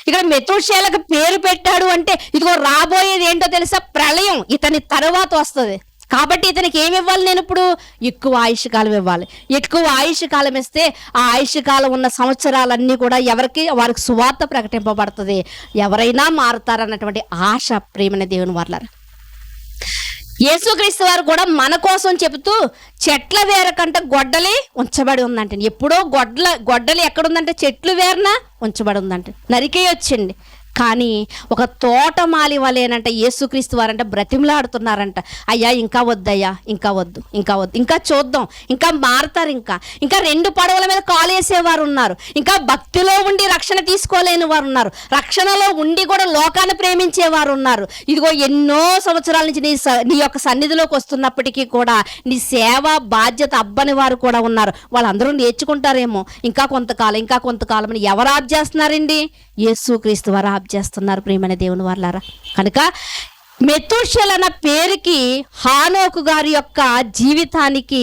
[SPEAKER 1] ఇక్కడ మెతూషేలకు పేరు పెట్టాడు అంటే ఇదిగో రాబోయేది ఏంటో తెలుసా, ప్రళయం ఇతని తర్వాత వస్తుంది. కాబట్టి ఇతనికి ఏమి ఇవ్వాలి, నేను ఇప్పుడు ఎక్కువ ఆయుష్ కాలం ఇవ్వాలి. ఎక్కువ ఆయుష్ కాలం ఇస్తే ఆ ఆయుష్ కాలం ఉన్న సంవత్సరాలన్నీ కూడా వారికి సువార్త ప్రకటింపబడుతుంది, ఎవరైనా మారుతారన్నటువంటి ఆశ ప్రేమైన దేవుని వర్లారా. యేసుక్రీస్తు వారు కూడా మన కోసం చెబుతూ చెట్ల వేర కంటే గొడ్డలి ఉంచబడి ఉందంటే, ఎప్పుడో గొడ్డలి ఎక్కడుందంటే చెట్లు వేరన ఉంచబడి ఉందంటే, నరికేయొచ్చండి. కానీ ఒక తోటమాలి వలేనంట యేసుక్రీస్తు వారంట బ్రతిమలాడుతున్నారంట, అయ్యా ఇంకా వద్దయ్యా, ఇంకా వద్దు, ఇంకా చూద్దాం, ఇంకా మారుతారు, ఇంకా 2 పడవల మీద కాలు వేసేవారు ఉన్నారు, ఇంకా భక్తిలో ఉండి రక్షణ తీసుకోలేని వారు ఉన్నారు, రక్షణలో ఉండి కూడా లోకాన్ని ప్రేమించేవారు ఉన్నారు. ఇదిగో ఎన్నో సంవత్సరాల నుంచి నీ యొక్క సన్నిధిలోకి వస్తున్నప్పటికీ కూడా నీ సేవ బాధ్యత అబ్బని వారు కూడా ఉన్నారు. వాళ్ళందరూ నేర్చుకుంటారేమో ఇంకా కొంతకాలం అని ఎవరు ఆప్ చేస్తున్నారండి, యేసుక్రీస్తు వారు ఆప్ చేస్తున్నారు ప్రియమైన దేవుని వారలారా. కనుక మెతూషేల్ అన్న పేరుకి హానోకు గారి యొక్క జీవితానికి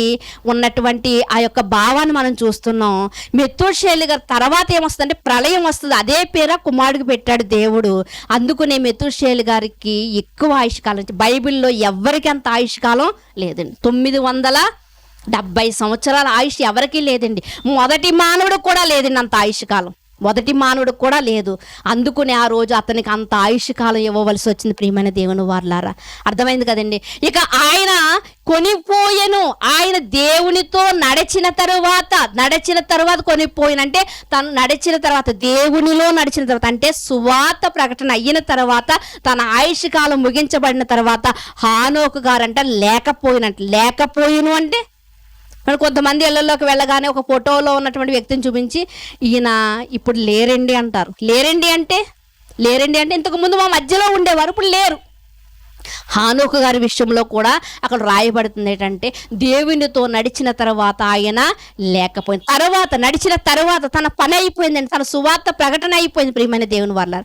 [SPEAKER 1] ఉన్నటువంటి ఆ యొక్క భావాన్ని మనం చూస్తున్నాం. మెతూషేల్ గారి తర్వాత ఏమొస్తుందంటే ప్రళయం వస్తుంది, అదే పేరు కుమారుడికి పెట్టాడు దేవుడు. అందుకునే మెతూషేల్ గారికి ఎక్కువ ఆయుష్కాలం, బైబిల్లో ఎవరికి అంత ఆయుష్కాలం లేదండి. 970 సంవత్సరాల ఆయుష్ ఎవరికీ లేదండి. మొదటి మానవుడు కూడా లేదండి అంత ఆయుష్కాలం, మొదటి మానవుడు కూడా లేదు. అందుకుని ఆ రోజు అతనికి అంత ఆయుష్ కాలం ఇవ్వవలసి వచ్చింది ప్రియమైన దేవుని వారలారా. అర్థమైంది కదండి. ఇక ఆయన కొనిపోయెను, ఆయన దేవునితో నడిచిన తర్వాత కొనిపోయినంటే తను నడిచిన తర్వాత, దేవునిలో నడిచిన తర్వాత, అంటే సువార్త ప్రకటన అయిన తర్వాత, తన ఆయుష్ కాలం ముగించబడిన తర్వాత హానోకు గారంట లేకపోయిను అంటే మరి కొంతమంది ఇళ్లలోకి వెళ్ళగానే ఒక ఫోటోలో ఉన్నటువంటి వ్యక్తిని చూపించి ఈయన ఇప్పుడు లేరండి అంటారు. లేరండి అంటే ఇంతకుముందు మా మధ్యలో ఉండేవారు, ఇప్పుడు లేరు. హానోకు గారి విషయంలో కూడా అక్కడ రాయబడుతుంది ఏంటంటే దేవునితో నడిచిన తర్వాత ఆయన లేకపోయింది, నడిచిన తర్వాత తన పని అయిపోయిందండి, తన సువార్త ప్రకటన అయిపోయింది ప్రియమైన దేవుని వల్ల.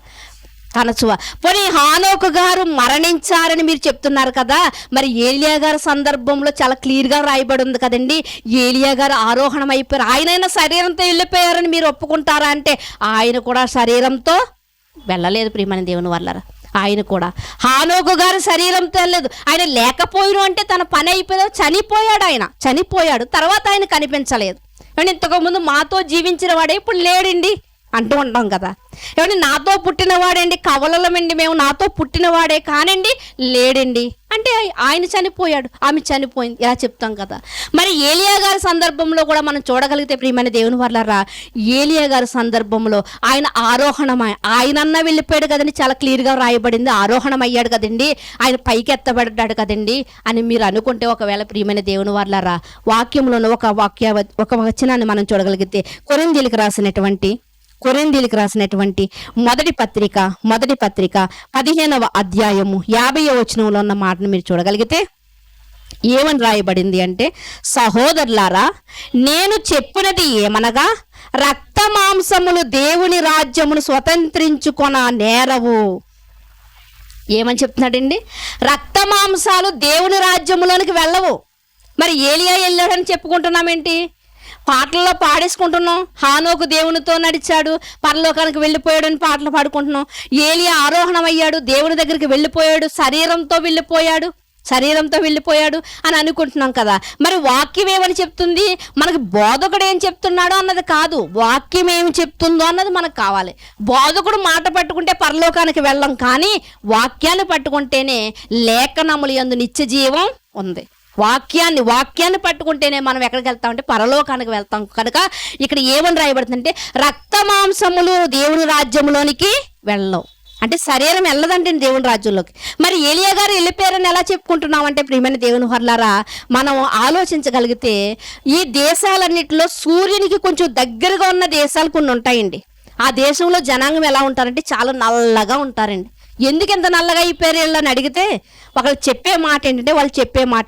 [SPEAKER 1] పోనీ హానోకు గారు మరణించారని మీరు చెప్తున్నారు కదా, మరి ఏలియా గారి సందర్భంలో చాలా క్లియర్గా రాయబడి ఉంది కదండి. ఏలియా గారు ఆరోహణం అయిపోయారు, ఆయనైనా శరీరంతో వెళ్ళిపోయారని మీరు ఒప్పుకుంటారా అంటే ఆయన కూడా శరీరంతో వెళ్ళలేదు ప్రియమైన దేవుని వల్లరా. ఆయన కూడా హానోకు గారు శరీరంతో వెళ్ళలేదు, ఆయన లేకపోయిను అంటే తన పని అయిపోయింది, చనిపోయాడు తర్వాత ఆయన కనిపించలేదు. ఇంతకుముందు మాతో జీవించిన వాడే ఇప్పుడు లేడండి అంటూ ఉంటాం కదా. ఏమంటే నాతో పుట్టినవాడండి, కవలలమండి మేము, నాతో పుట్టినవాడే కానండి లేడండి అంటే ఆయన చనిపోయాడు, ఆమె చనిపోయింది, ఇలా చెప్తాం కదా. మరి ఏలియా గారి సందర్భంలో కూడా మనం చూడగలిగితే ప్రియమైన దేవుని వాళ్ళరా, ఏలియా గారి సందర్భంలో ఆయన ఆయనన్నా వెళ్ళిపోయాడు కదండి, చాలా క్లియర్గా రాయబడింది, ఆరోహణం అయ్యాడు కదండి, ఆయన పైకి ఎత్తబడ్డాడు కదండి అని మీరు అనుకుంటే, ఒకవేళ ప్రియమైన దేవుని వాళ్ళరా వాక్యంలోనూ ఒక వచనాన్ని మనం చూడగలిగితే కొరింథీయులకు రాసినటువంటి మొదటి పత్రిక 15వ అధ్యాయము 50వ వచనంలో ఉన్న మాటను మీరు చూడగలిగితే ఏమని రాయబడింది అంటే, సహోదరులారా నేను చెప్పినది ఏమనగా రక్త మాంసములు దేవుని రాజ్యమును స్వతంత్రించుకొన నేరవు. ఏమని చెప్తున్నాడండి? రక్త మాంసాలు దేవుని రాజ్యములోనికి వెళ్ళవు. మరి ఏలియా వెళ్ళాడని చెప్పుకుంటున్నామేంటి? పాటల్లో పాడేసుకుంటున్నాం. హానోకు దేవునితో నడిచాడు, పరలోకానికి వెళ్ళిపోయాడు అని పాటలు పాడుకుంటున్నాం. ఏలియా ఆరోహణం అయ్యాడు, దేవుని దగ్గరికి వెళ్ళిపోయాడు, శరీరంతో వెళ్ళిపోయాడు అని అనుకుంటున్నాం కదా. మరి వాక్యం ఏమని చెప్తుంది? మనకు బోధకుడు ఏం చెప్తున్నాడో అన్నది కాదు, వాక్యం ఏమి చెప్తుందో అన్నది మనకు కావాలి. బోధకుడు మాట పట్టుకుంటే పరలోకానికి వెళ్ళం, కానీ వాక్యాన్ని పట్టుకుంటేనే లేఖనములు యందు నిత్య జీవం ఉంది. వాక్యాన్ని పట్టుకుంటేనే మనం ఎక్కడికి వెళ్తామంటే పరలోకానికి వెళ్తాం. కనుక ఇక్కడ ఏమని రాయబడుతుందంటే రక్త మాంసములు దేవుని రాజ్యంలోనికి వెళ్ళవు. అంటే శరీరం వెళ్ళదంటే దేవుని రాజ్యంలోకి. మరి ఏలియా గారు వెళ్ళిపోయారని ఎలా చెప్పుకుంటున్నామంటే ప్రియమైన దేవుని వర్లారా, మనం ఆలోచించగలిగితే ఈ దేశాలన్నిటిలో సూర్యునికి కొంచెం దగ్గరగా ఉన్న దేశాలు కొన్ని ఉంటాయండి. ఆ దేశంలో జనాంగం ఎలా ఉంటారంటే చాలా నల్లగా ఉంటారండి. ఎందుకు ఎంత నల్లగా అయిపోయారు వీళ్ళని అడిగితే వాళ్ళు చెప్పే మాట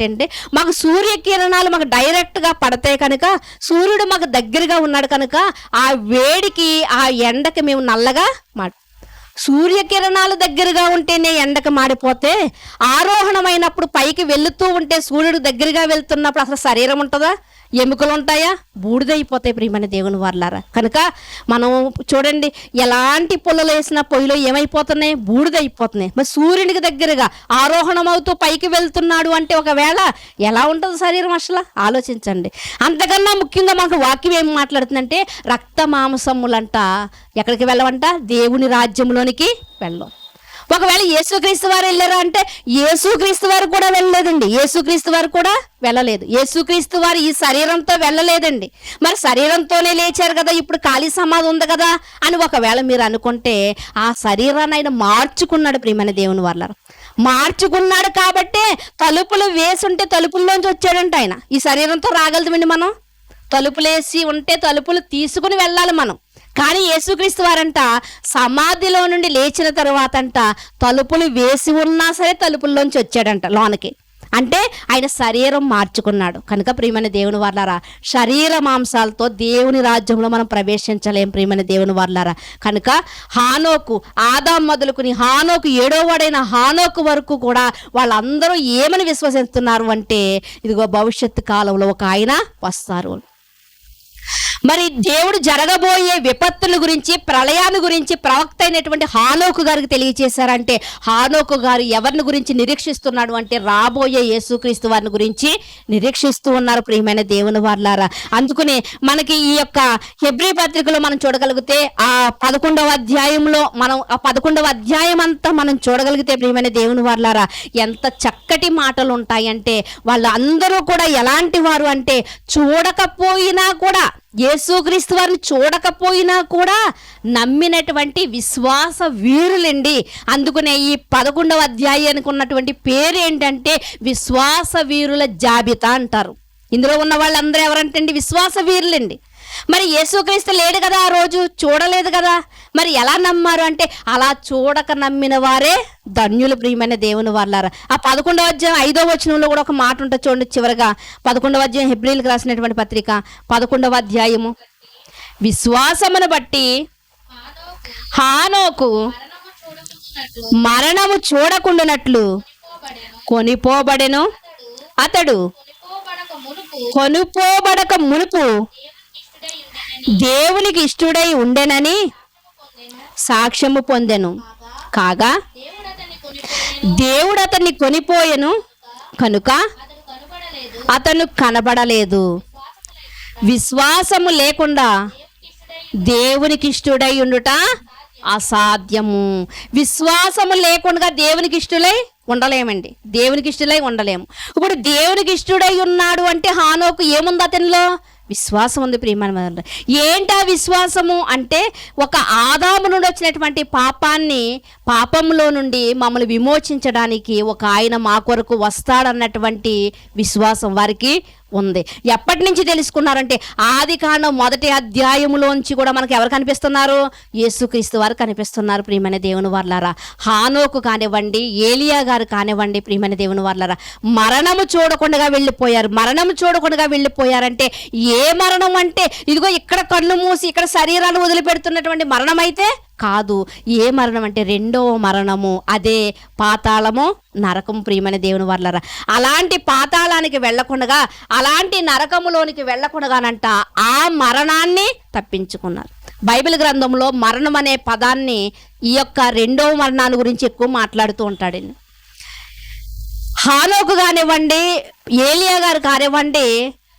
[SPEAKER 1] ఏంటంటే మాకు సూర్యకిరణాలు మాకు డైరెక్ట్గా పడతాయి కనుక, సూర్యుడు మాకు దగ్గరగా ఉన్నాడు కనుక ఆ వేడికి ఆ ఎండకి మేము నల్లగా సూర్యకిరణాలు దగ్గరగా ఉంటేనే ఎండకు మాడిపోతే, ఆరోహణమైనప్పుడు పైకి వెళుతూ ఉంటే సూర్యుడు దగ్గరగా వెళ్తున్నప్పుడు అసలు శరీరం ఉంటుందా? ఎముకలు ఉంటాయా? బూడిదైపోతాయి ప్రియమైన దేవుని వారలారా. కనుక మనం చూడండి, ఎలాంటి పుల్లలు వేసిన పొయ్యిలో ఏమైపోతున్నాయి? బూడిదైపోతున్నాయి. మరి సూర్యునికి దగ్గరగా ఆరోహణం అవుతూ పైకి వెళ్తున్నాడు అంటే ఒకవేళ ఎలా ఉంటుంది శరీరం? అసలు ఆలోచించండి. అంతకన్నా ముఖ్యంగా మనకు వాక్యం ఏం మాట్లాడుతుందంటే రక్త మాంసములంట ఎక్కడికి వెళ్ళవంట? దేవుని రాజ్యంలోనికి వెళ్ళం. ఒకవేళ యేసుక్రీస్తు వారు వెళ్ళారా అంటే యేసుక్రీస్తు వారు కూడా వెళ్ళలేదండి. యేసుక్రీస్తు వారు ఈ శరీరంతో వెళ్ళలేదండి. మరి శరీరంతోనే లేచారు కదా, ఇప్పుడు ఖాళీ సమాధి ఉంది కదా అని ఒకవేళ మీరు అనుకుంటే, ఆ శరీరాన్ని ఆయన మార్చుకున్నాడు ప్రియమైన దేవుని వారలారా. మార్చుకున్నాడు కాబట్టే తలుపులు వేసి ఉంటే తలుపుల్లోంచి వచ్చాడంట ఆయన. ఈ శరీరంతో రాగలదండి మనం? తలుపులేసి ఉంటే తలుపులు తీసుకుని వెళ్ళాలి మనం. కానీ యేసుక్రీస్తు వారంట సమాధిలో నుండి లేచిన తర్వాత అంట తలుపులు వేసి ఉన్నా సరే తలుపుల్లోంచి వచ్చాడంట లోనికి. అంటే ఆయన శరీరం మార్చుకున్నాడు. కనుక ప్రియమైన దేవుని వారలారా, శరీర మాంసాలతో దేవుని రాజ్యంలో మనం ప్రవేశించలేం ప్రియమైన దేవుని వారలారా. కనుక హానోకు, ఆదాం మొదలుకుని హానోకు 7వ వాడైన హానోకు వరకు కూడా వాళ్ళందరూ ఏమని విశ్వసిస్తున్నారు అంటే, ఇదిగో భవిష్యత్తు కాలంలో ఒక ఆయన వస్తారు. మరి దేవుడు జరగబోయే విపత్తుల గురించి, ప్రళయాన్ని గురించి ప్రవక్త అయినటువంటి హానోకు గారికి తెలియచేశారంటే, హానోకు గారు ఎవరిని గురించి నిరీక్షిస్తున్నాడు అంటే రాబోయే యేసుక్రీస్తు వారిని గురించి నిరీక్షిస్తూ ఉన్నారు ప్రియమైన దేవుని వారలారా. అందుకనే మనకి ఈ యొక్క హెబ్రీ పత్రికలో మనం చూడగలిగితే ఆ 11వ అధ్యాయంలో మనం ఆ 11వ అధ్యాయం అంతా మనం చూడగలిగితే ప్రియమైన దేవుని వారలారా, ఎంత చక్కటి మాటలు ఉంటాయంటే, వాళ్ళందరూ కూడా ఎలాంటి వారు అంటే చూడకపోయినా కూడా, యేసుక్రీస్తు వారిని చూడకపోయినా కూడా నమ్మినటువంటి విశ్వాస వీరులండి. అందుకనే ఈ 11వ అధ్యాయానికి ఉన్నటువంటి పేరు ఏంటంటే విశ్వాస వీరుల జాబితా అంటారు. ఇందులో ఉన్న వాళ్ళందరూ ఎవరంటే విశ్వాస వీరులండి. మరి యేసుక్రీస్తు లేడు కదా, ఆ రోజు చూడలేదు కదా, మరి ఎలా నమ్మారు అంటే అలా చూడక నమ్మిన వారే ధన్యులు ప్రియమైన దేవుని వారలారా. ఆ 11వ అధ్యాయం 5వ వచనంలో కూడా ఒక మాట ఉంటుంది చూడండి. చివరగా 11వ అధ్యాయం హెబ్రీయులకు రాసినటువంటి పత్రిక 11వ అధ్యాయము, విశ్వాసమును బట్టి హానోకు మరణము చూడకుండానట్లు కొనిపోబడెను. అతడు కొనుపోబడక మునుపు దేవునికి ఇష్టడై ఉండెనని సాక్ష్యము పొందెను. కాగా దేవుడు అతన్ని కొనిపోయెను కనుక అతను కనబడలేదు. విశ్వాసము లేకుండా దేవునికి ఇష్టడై ఉండుట అసాధ్యము. విశ్వాసము లేకుండా దేవునికి ఇష్టలై ఉండలేమండి. దేవునికి ఇష్టలై ఉండలేము. ఇప్పుడు దేవునికి ఇష్టడై ఉన్నాడు అంటే హానోకు ఏముంది అతనిలో? విశ్వాసం ఉంది. ప్రియమైన వారు, ఏంటా విశ్వాసము అంటే ఒక ఆదాము నుండి వచ్చినటువంటి పాపంలో నుండి మమ్మల్ని విమోచించడానికి ఒక ఆయన మా కొరకు వస్తాడన్నటువంటి విశ్వాసం వారికి ఉంది. ఎప్పటి నుంచి తెలుసుకున్నారంటే ఆదికాండం 1వ అధ్యాయములోంచి కూడా మనకి ఎవరు కనిపిస్తున్నారు? యేసుక్రీస్తు వారు కనిపిస్తున్నారు. ప్రియమైన దేవుని వారలారా, హానోకు కానివ్వండి, ఏలియా గారు కానివ్వండి, ప్రియమైన దేవుని వారలారా, మరణము చూడకుండా వెళ్ళిపోయారంటే ఏ మరణం అంటే ఇదిగో ఇక్కడ కళ్ళు మూసి ఇక్కడ శరీరాలు వదిలిపెడుతున్నటువంటి మరణం అయితే కాదు. ఏ మరణం అంటే రెండవ మరణము, అదే పాతాళము, నరకము. ప్రియమైన దేవుని వారలారా, అలాంటి పాతాళానికి వెళ్ళకుండా, అలాంటి నరకములోనికి వెళ్ళకుండానంట ఆ మరణాన్ని తప్పించుకున్నారు. బైబిల్ గ్రంథంలో మరణం అనే పదాన్ని ఈ యొక్క రెండవ మరణాన్ని గురించి ఎక్కువ మాట్లాడుతూ ఉంటాడండి. హానోకు కానివ్వండి, ఏలియా గారు కానివ్వండి,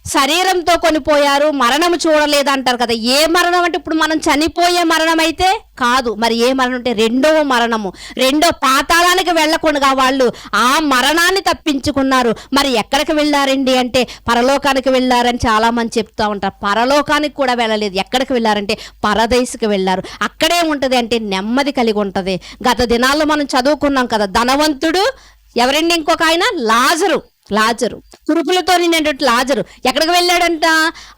[SPEAKER 1] శరీరంతో కొనిపోయారు, మరణము చూడలేదంటారు కదా. ఏ మరణం అంటే ఇప్పుడు మనం చనిపోయే మరణం అయితే కాదు. మరి ఏ మరణం అంటే రెండవ మరణము, రెండో పాతాళానికి వెళ్ళకుండా వాళ్ళు ఆ మరణాన్ని తప్పించుకున్నారు. మరి ఎక్కడికి వెళ్ళారండి అంటే పరలోకానికి వెళ్ళారని చాలా మంది చెప్తూ ఉంటారు. పరలోకానికి కూడా వెళ్ళలేదు. ఎక్కడికి వెళ్ళారంటే పరదేశుకి వెళ్ళారు. అక్కడే ఉంటుంది అంటే నెమ్మది కలిగి ఉంటుంది. గత దినాల్లో మనం చదువుకున్నాం కదా, ధనవంతుడు ఎవరండి? ఇంకొక ఆయన లాజరు, కురుపులతో నిండినటువంటి లాజరు ఎక్కడికి వెళ్ళాడంట?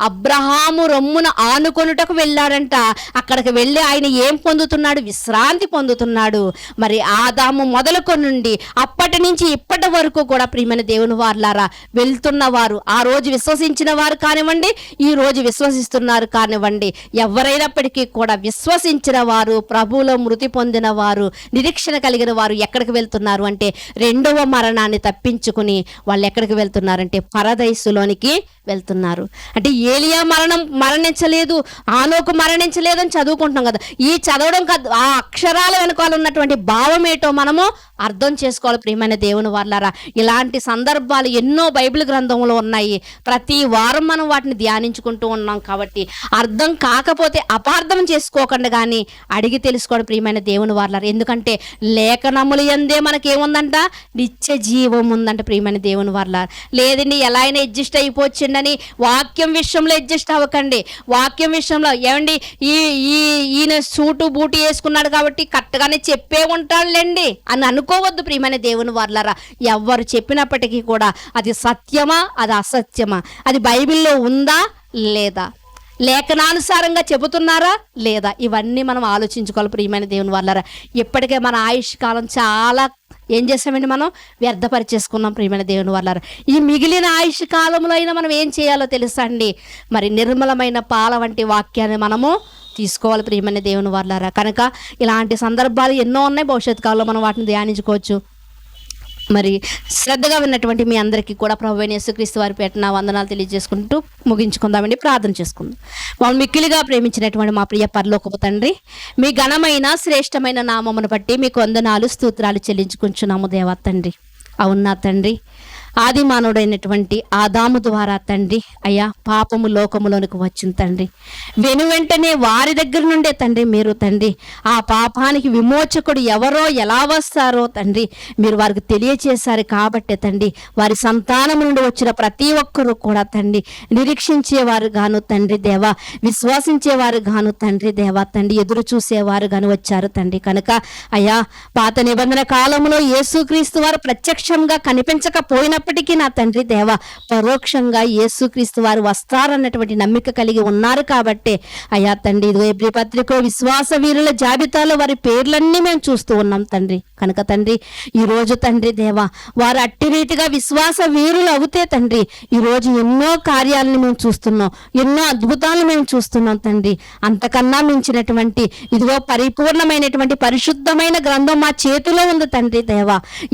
[SPEAKER 1] అబ్రహాము రొమ్మున ఆనుకొనుటకు వెళ్ళాడంట. అక్కడికి వెళ్ళి ఆయన ఏం పొందుతున్నాడు? విశ్రాంతి పొందుతున్నాడు. మరి ఆదాము మొదలుకొనుండి అప్పటి నుంచి ఇప్పటి వరకు కూడా ప్రియమైన దేవుని వారలారా, వెళ్తున్నవారు, ఆ రోజు విశ్వసించిన వారు కానివ్వండి, ఈ రోజు విశ్వసిస్తున్నారు కానివ్వండి, ఎవరైనప్పటికీ కూడా విశ్వసించిన వారు, ప్రభువులో మృతి పొందిన వారు, నిరీక్షణ కలిగిన వారు ఎక్కడికి వెళ్తున్నారు అంటే రెండవ మరణాన్ని తప్పించుకుని వాళ్ళు ఎక్కడికి వెళ్తున్నారంటే పరదైసులోనికి వెళ్తున్నారు. అంటే ఏలియా మరణించలేదు, హానోకు మరణించలేదు అని చదువుకుంటున్నాం కదా. ఈ చదవడం కాదు, ఆ అక్షరాల వెనకాల ఉన్నటువంటి భావం ఏంటో మనము అర్థం చేసుకోవాలి. ప్రియమైన దేవుని వారలారా, ఇలాంటి సందర్భాలు ఎన్నో బైబిల్ గ్రంథంలో ఉన్నాయి. ప్రతి వారం మనం వాటిని ధ్యానించుకుంటూ ఉన్నాం. కాబట్టి అర్థం కాకపోతే అపార్థం చేసుకోకుండా కానీ అడిగి తెలుసుకోవడం ప్రియమైన దేవుని వారలారా. ఎందుకంటే లేఖనములు యందే మనకేముందంట? నిత్య జీవం ఉందంట. ప్రియమైన దేవుని వారలారా, లేదండి ఎలా అయినా అడ్జస్ట్ అయిపోవచ్చిండని వాక్యం విషయంలో అడ్జస్ట్ అవ్వకండి. వాక్యం విషయంలో ఏమండి ఈయన సూటు బూటు వేసుకున్నాడు కాబట్టి కరెక్ట్గానే చెప్పే ఉంటాడులేండి అని అనుకోవద్దు. ప్రియమైన దేవుని వారలారా, ఎవరు చెప్పినప్పటికీ కూడా అది సత్యమా, అది అసత్యమా, అది బైబిల్లో ఉందా లేదా, లేఖనానుసారంగా చెబుతున్నారా లేదా, ఇవన్నీ మనం ఆలోచించుకోవాలి. ప్రియమైన దేవుని వారలారా, ఇప్పటికే మన ఆయుష్ కాలం చాలా ఏం చేసామండి? మనం వ్యర్థపరిచేసుకున్నాం. ప్రియమైన దేవుని వారలారా, ఈ మిగిలిన ఆయుష్ కాలంలో అయినా మనం ఏం చేయాలో తెలుసా అండి? మరి నిర్మలమైన పాల వంటి వాక్యాన్ని మనము తీసుకోవాలి. ప్రియమైన దేవుని వారలారా, కనుక ఇలాంటి సందర్భాలు ఎన్నో ఉన్నాయి. భవిష్యత్ కాలంలో మనం వాటిని ధ్యానించుకోవచ్చు. మరి శ్రద్ధగా విన్నటువంటి మీ అందరికీ కూడా ప్రభువైన యేసుక్రీస్తు వారి పేరున వందనాలు తెలియజేసుకుంటూ ముగించుకుందామండి. ప్రార్థన చేసుకుందాం. మమ్మల్ని మిక్కిలిగా ప్రేమించినటువంటి మా ప్రియ పరలోకపు తండ్రి, మీ ఘనమైన శ్రేష్టమైన నామమును బట్టి మీకు వందనాలు స్తోత్రాలు చెల్లించుకుంటున్నాము దేవా తండ్రి. అవునా తండ్రి, ఆది మానవుడైనటువంటి ఆదాము ద్వారా తండ్రి అయ్యా పాపము లోకములోనికి వచ్చింది తండ్రి. వెంటనే వారి దగ్గర నుండే తండ్రి మీరు తండ్రి ఆ పాపానికి విమోచకుడు ఎవరో ఎలా వస్తారో తండ్రి మీరు వారికి తెలియచేశారు. కాబట్టి తండ్రి వారి సంతానం నుండి వచ్చిన ప్రతి ఒక్కరూ కూడా తండ్రి నిరీక్షించేవారు గాను తండ్రి దేవా, విశ్వాసించేవారు గాను తండ్రి దేవా తండ్రి ఎదురు చూసేవారు గాను వచ్చారు తండ్రి. కనుక అయ్యా పాత నిబంధన కాలంలో యేసుక్రీస్తు వారు ప్రత్యక్షంగా కనిపించకపోయినప్పటికీ నా తండ్రి దేవ పరోక్షంగా యేసుక్రీస్తు వారు వస్తారన్నటువంటి నమ్మిక కలిగి ఉన్నారు. కాబట్టి అయ్యా తండ్రి ఇదిగో హెబ్రీ పత్రిక విశ్వాస వీరుల జాబితాలో వారి పేర్లన్నీ మేము చూస్తూ ఉన్నాం తండ్రి. కనుక తండ్రి ఈరోజు తండ్రి దేవ వారు అట్టి రీతిగా విశ్వాస వీరులు అవుతే తండ్రి ఈరోజు ఎన్నో కార్యాలను మేము చూస్తున్నాం, ఎన్నో అద్భుతాలను మేము చూస్తున్నాం తండ్రి. అంతకన్నా మించినటువంటి ఇదిగో పరిపూర్ణమైనటువంటి పరిశుద్ధమైన గ్రంథం మా చేతిలో ఉంది తండ్రి దేవ.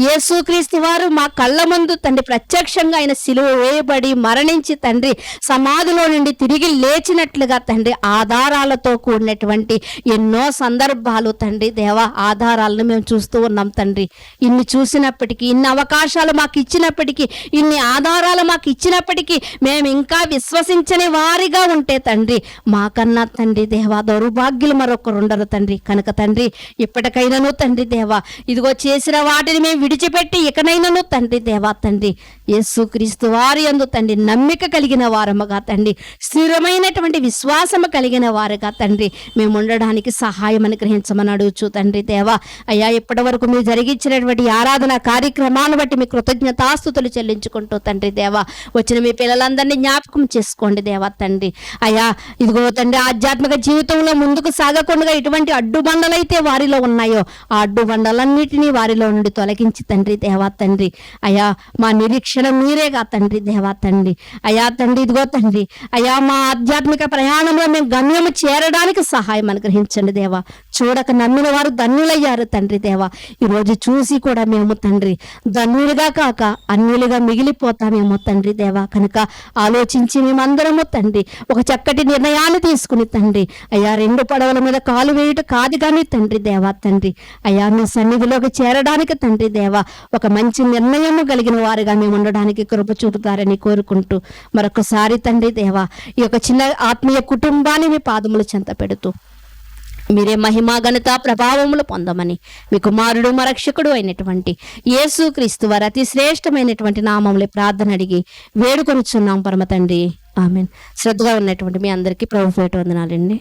[SPEAKER 1] యేసుక్రీస్తు వారు మా కళ్ళ ముందు తండ్రి తండ్రి ప్రత్యక్షంగా ఆయన సిలువ వేయబడి మరణించి తండ్రి సమాధిలో నుండి తిరిగి లేచినట్లుగా తండ్రి ఆధారాలతో కూడినటువంటి ఎన్నో సందర్భాలు తండ్రి దేవా ఆధారాలను మేము చూస్తూ ఉన్నాం తండ్రి. ఇన్ని చూసినప్పటికీ, ఇన్ని అవకాశాలు మాకు ఇచ్చినప్పటికీ, ఇన్ని ఆధారాలు మాకు ఇచ్చినప్పటికీ మేము ఇంకా విశ్వసించని వారిగా ఉంటే తండ్రి మాకన్నా తండ్రి దేవా దౌర్భాగ్యులు మరొకరు ఉండరు తండ్రి. కనుక తండ్రి ఇప్పటికైనాను తండ్రి దేవా ఇదిగో చేసిన వాటిని మేము విడిచిపెట్టి ఇకనైనాను తండ్రి దేవా తండ్రి యేసుక్రీస్తు వారి యందు తండ్రి నమ్మిక కలిగిన వారముగా తండ్రి స్థిరమైనటువంటి విశ్వాసము కలిగిన వారుగా తండ్రి మేము ఉండడానికి సహాయం అనుగ్రహించమని అడుగుచు తండ్రి దేవా. అయ్యా ఇప్పటి వరకు మీరు జరిగించినటువంటి ఆరాధన కార్యక్రమాన్ని బట్టి మీ కృతజ్ఞతాస్తుతులు చెల్లించుకుంటూ తండ్రి దేవా వచ్చిన మీ పిల్లలందరినీ జ్ఞాపకం చేసుకోండి దేవా తండ్రి. అయ్యా ఇదిగో తండ్రి ఆధ్యాత్మిక జీవితంలో ముందుకు సాగకుండా ఎటువంటి అడ్డుబండలైతే వారిలో ఉన్నాయో ఆ అడ్డుబండలన్నిటినీ వారిలో నుండి తొలగించి తండ్రి దేవా తండ్రి. అయ్యా మా నిరీక్షణ మీరేగా తండ్రి దేవా తండ్రి. అయ్యా తండ్రి ఇదిగో తండ్రి అయ్యా మా ఆధ్యాత్మిక ప్రయాణంలో మేము గమ్యము చేరడానికి సహాయం అనుగ్రహించండి దేవా. చూడక నమ్మిన వారు ధన్యులయ్యారు తండ్రి దేవా. ఈరోజు చూసి కూడా మేము తండ్రి ధన్యులుగా కాక అన్యులుగా మిగిలిపోతామేమో తండ్రి దేవా. కనుక ఆలోచించి మేమందరము తండ్రి ఒక చక్కటి నిర్ణయాన్ని తీసుకుని తండ్రి అయ్యా 2 పడవల మీద కాలు వేయుట కాదు కానీ తండ్రి దేవా తండ్రి అయ్యా మీ సన్నిధిలోకి చేరడానికి తండ్రి దేవా ఒక మంచి నిర్ణయము కలిగిన వారుగా మేము ఉండడానికి కృప చూపుతారని కోరుకుంటూ మరొకసారి తండ్రి దేవా ఈ యొక్క చిన్న ఆత్మీయ కుటుంబాన్ని మీ పాదములు చెంత పెడుతూ మీరే మహిమా ఘనత ప్రభావములు పొందమని మీ కుమారుడు మా రక్షకుడు అయినటువంటి యేసుక్రీస్తు వారి అతి శ్రేష్టమైనటువంటి నామములే ప్రార్థన అడిగి వేడుకొనుచున్నాం పరమ తండ్రి. ఆమేన్. శ్రద్ధగా ఉన్నటువంటి మీ అందరికీ ప్రభు పేట వందనాలండి.